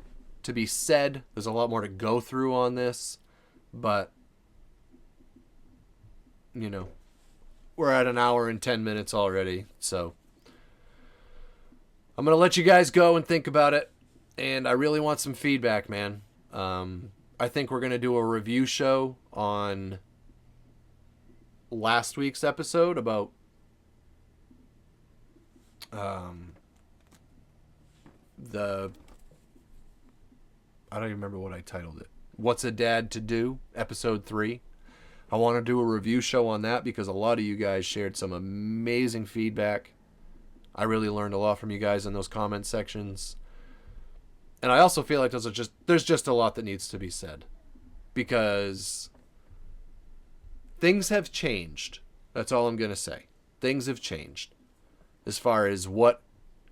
to be said. There's a lot more to go through on this. But, you know, we're at an hour and 10 minutes already. So I'm going to let you guys go and think about it. And I really want some feedback, man. I think we're going to do a review show on last week's episode about I don't even remember what I titled it. What's a Dad to Do? Episode 3. I want to do a review show on that because a lot of you guys shared some amazing feedback. I really learned a lot from you guys in those comment sections. And I also feel like there's just a lot that needs to be said. Because things have changed. That's all I'm going to say. Things have changed. As far as what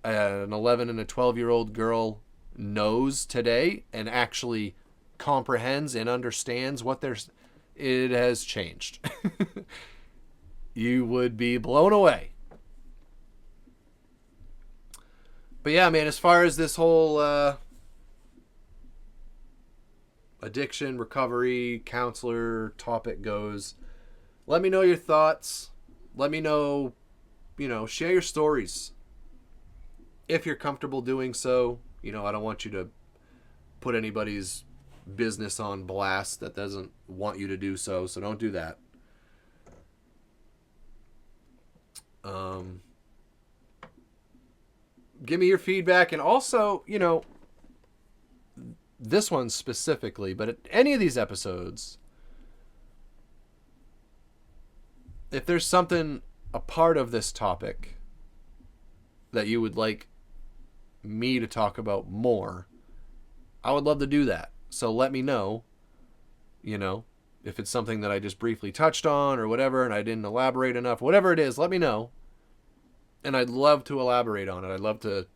an 11 and a 12-year-old girl knows today and actually comprehends and understands what it has changed. You would be blown away. But yeah, man, as far as this whole addiction, recovery, counselor topic goes, let me know your thoughts. Let me know, share your stories. If you're comfortable doing so, I don't want you to put anybody's business on blast that doesn't want you to do so don't do that. Give me your feedback, and also, this one specifically, but at any of these episodes, if there's something, a part of this topic that you would like me to talk about more, I would love to do that. So let me know, if it's something that I just briefly touched on or whatever and I didn't elaborate enough, whatever it is, let me know. And I'd love to elaborate on it. I'd love to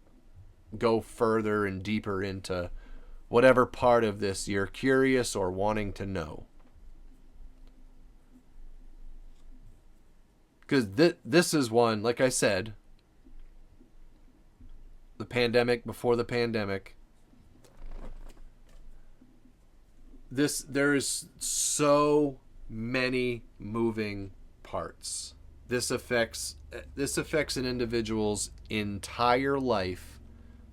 go further and deeper into whatever part of this you're curious or wanting to know. Because this is one, like I said, the pandemic, before the pandemic, there's so many moving parts. This affects an individual's entire life,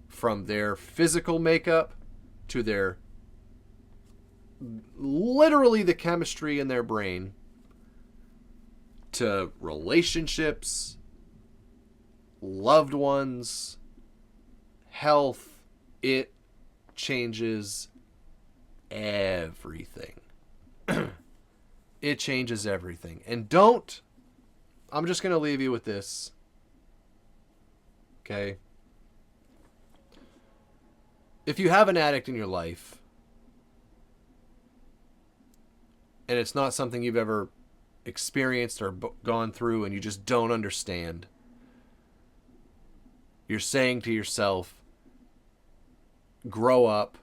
from their physical makeup to their literally the chemistry in their brain, to relationships, loved ones, health. It changes everything. It changes everything. And I'm just going to leave you with this. Okay? If you have an addict in your life, and it's not something you've ever experienced or gone through and you just don't understand, you're saying to yourself, grow up,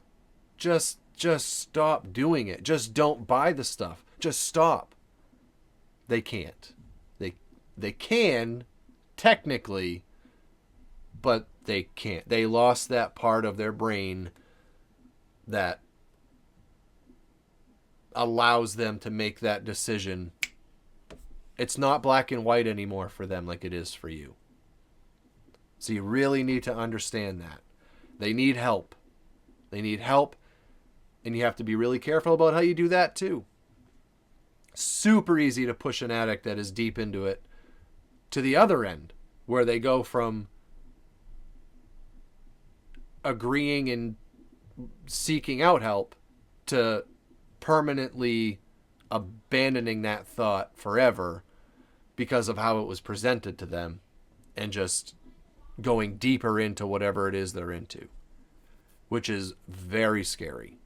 just stop doing it. Just don't buy the stuff. Just stop. They can't. They can, technically, but they can't. They lost that part of their brain that allows them to make that decision. It's not black and white anymore for them like it is for you. So you really need to understand that. They need help. They need help, and you have to be really careful about how you do that too. Super easy to push an addict that is deep into it to the other end, where they go from agreeing and seeking out help to permanently abandoning that thought forever because of how it was presented to them, and just going deeper into whatever it is they're into, which is very scary.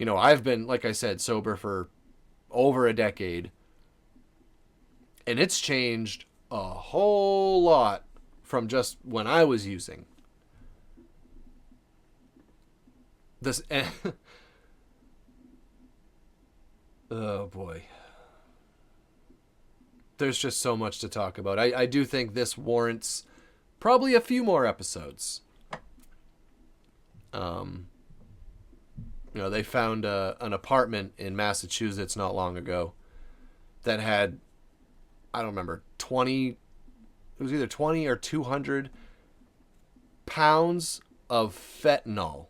I've been, like I said, sober for over a decade, and it's changed a whole lot from just when I was using. This. Oh boy. There's just so much to talk about. I do think this warrants probably a few more episodes. They found an apartment in Massachusetts not long ago that had, I don't remember, 20, it was either 20 or 200 pounds of fentanyl.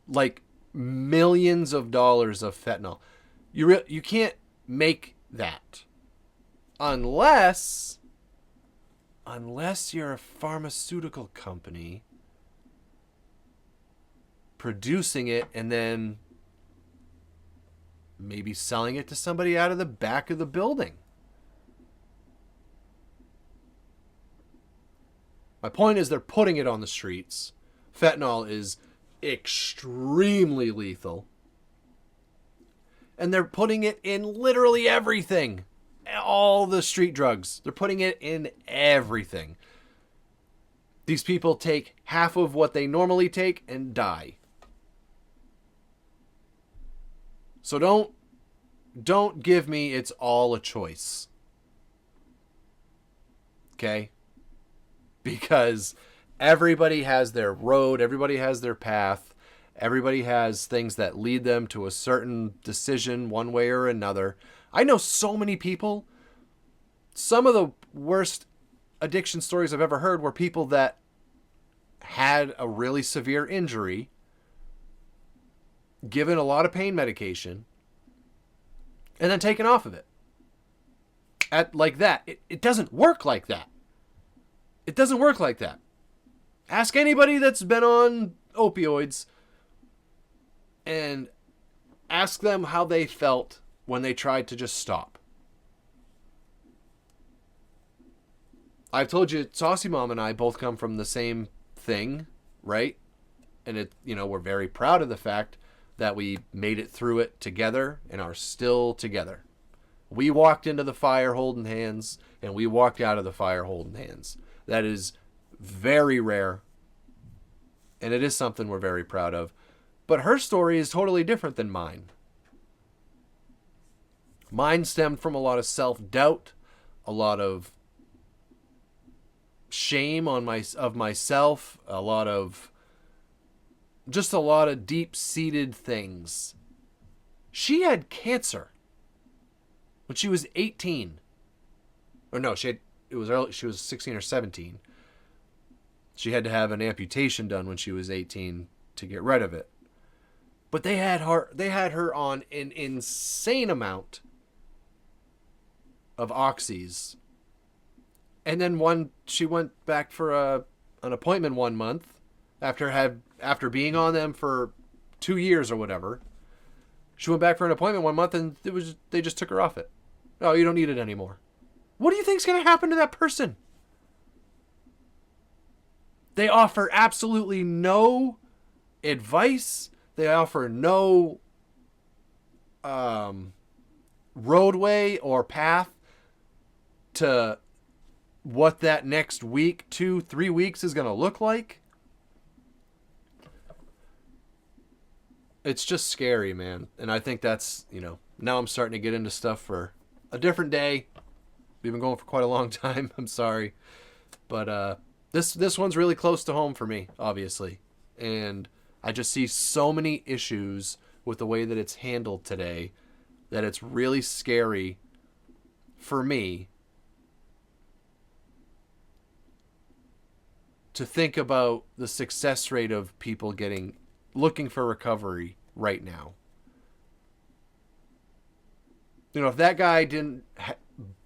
Like millions of dollars of fentanyl. You can't make that unless you're a pharmaceutical company producing it and then maybe selling it to somebody out of the back of the building. My point is they're putting it on the streets. Fentanyl is extremely lethal. And they're putting it in literally everything. All the street drugs. They're putting it in everything. These people take half of what they normally take and die. So don't give me it's all a choice. Okay? Because everybody has their road, everybody has their path, everybody has things that lead them to a certain decision one way or another. I know so many people, some of the worst addiction stories I've ever heard were people that had a really severe injury, given a lot of pain medication, and then taken off of it. Like that. It doesn't work like that. It doesn't work like that. Ask anybody that's been on opioids and ask them how they felt when they tried to just stop. I've told you, Saucy Mom and I both come from the same thing, right? And we're very proud of the fact that we made it through it together and are still together. We walked into the fire holding hands, and we walked out of the fire holding hands. That is very rare, and it is something we're very proud of. But her story is totally different than mine. Mine stemmed from a lot of self-doubt, a lot of shame of myself, a lot of deep-seated things. She had cancer when she was 18. Or no, she was 16 or 17. She had to have an amputation done when she was 18 to get rid of it. But they had her on an insane amount of oxys. And then she went back for an appointment 1 month after being on them for 2 years or whatever. She went back for an appointment 1 month, and they just took her off it. Oh, you don't need it anymore. What do you think's going to happen to that person? They offer absolutely no advice. They offer no roadway or path to what that next week, 2-3 weeks is going to look like. It's just scary, man. And I think that's, now I'm starting to get into stuff for a different day. We've been going for quite a long time. I'm sorry. But this one's really close to home for me, obviously. And I just see so many issues with the way that it's handled today that it's really scary for me to think about the success rate of people looking for recovery right now. If that guy didn't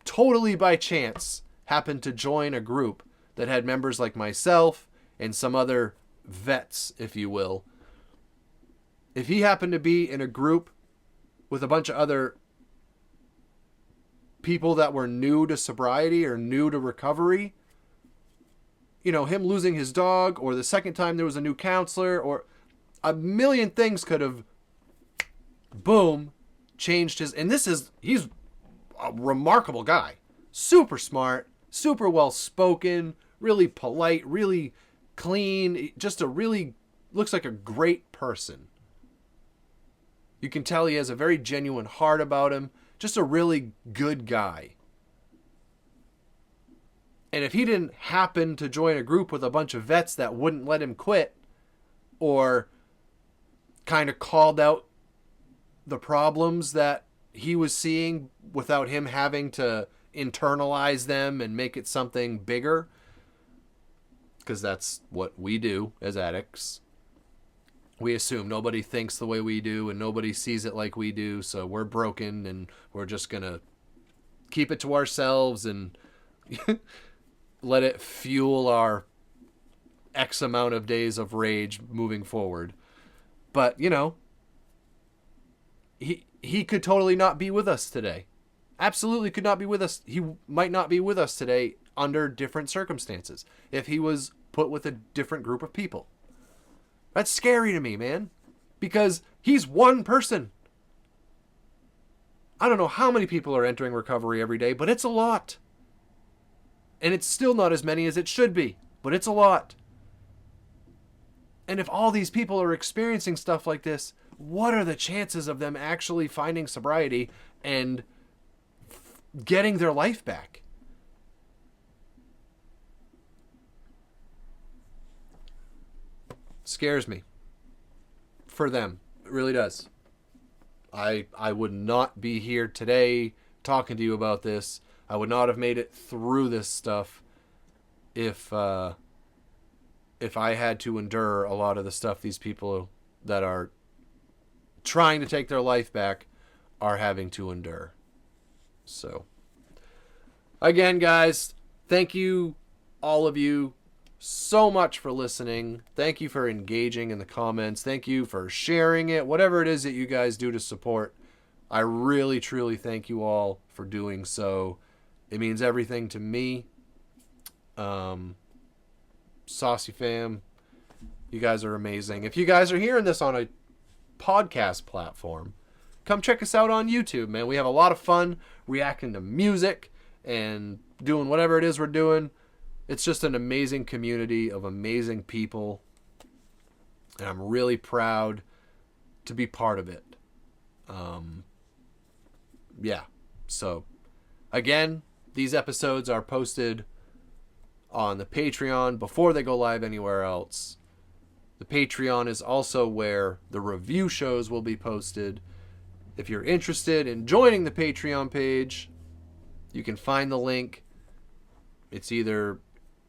totally by chance happen to join a group that had members like myself and some other vets, if you will, if he happened to be in a group with a bunch of other people that were new to sobriety or new to recovery, him losing his dog, or the second time there was a new counselor, or a million things could have, boom, changed his. And he's a remarkable guy. Super smart, super well spoken, really polite, really clean. Just a really, looks like a great person. You can tell he has a very genuine heart about him. Just a really good guy. And if he didn't happen to join a group with a bunch of vets that wouldn't let him quit, or kind of called out the problems that he was seeing without him having to internalize them and make it something bigger, because that's what we do as addicts. We assume nobody thinks the way we do and nobody sees it like we do, so we're broken and we're just going to keep it to ourselves and let it fuel our X amount of days of rage moving forward. But, you know, he could totally not be with us today. Absolutely could not be with us. He might not be with us today under different circumstances if he was put with a different group of people. That's scary to me, man, because he's one person. I don't know how many people are entering recovery every day, but it's a lot. And it's still not as many as it should be, but it's a lot. And if all these people are experiencing stuff like this, what are the chances of them actually finding sobriety and getting their life back? Scares me for them. It really does. I would not be here today talking to you about this. I would not have made it through this stuff if I had to endure a lot of the stuff these people that are trying to take their life back are having to endure. So, again, guys, thank you, all of you, so much for listening. Thank you for engaging in the comments. Thank you for sharing it. Whatever it is that you guys do to support, I really, truly thank you all for doing so. It means everything to me. SauceyFam, you guys are amazing. If you guys are hearing this on a podcast platform, come check us out on YouTube, man. We have a lot of fun reacting to music and doing whatever it is we're doing. It's just an amazing community of amazing people, and I'm really proud to be part of it. Yeah, so again, these episodes are posted on the Patreon before they go live anywhere else. The Patreon is also where the review shows will be posted. If you're interested in joining the Patreon page, you can find the link. It's either,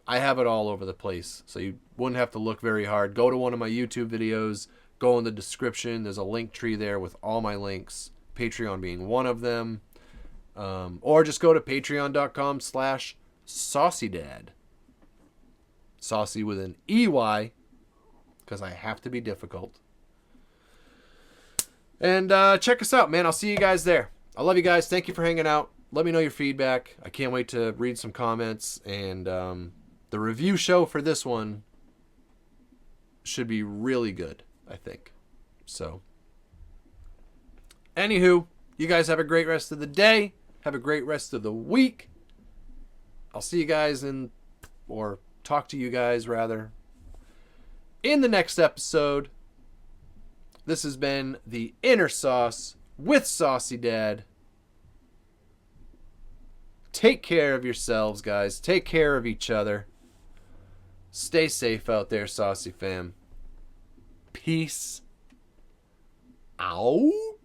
I have it all over the place, so you wouldn't have to look very hard. Go to one of my YouTube videos, go in the description. There's a link tree there with all my links, Patreon being one of them. Or just go to patreon.com/SauceyDad. Saucy with an EY, because I have to be difficult. And check us out, man. I'll see you guys there. I love you guys. Thank you for hanging out. Let me know your feedback. I can't wait to read some comments. And the review show for this one should be really good, I think. So, anywho, you guys have a great rest of the day. Have a great rest of the week. I'll see you guys or talk to you guys rather, in the next episode. This has been The Inner Sauce with SauceyDad. Take care of yourselves, guys. Take care of each other. Stay safe out there, SauceyFam. Peace out.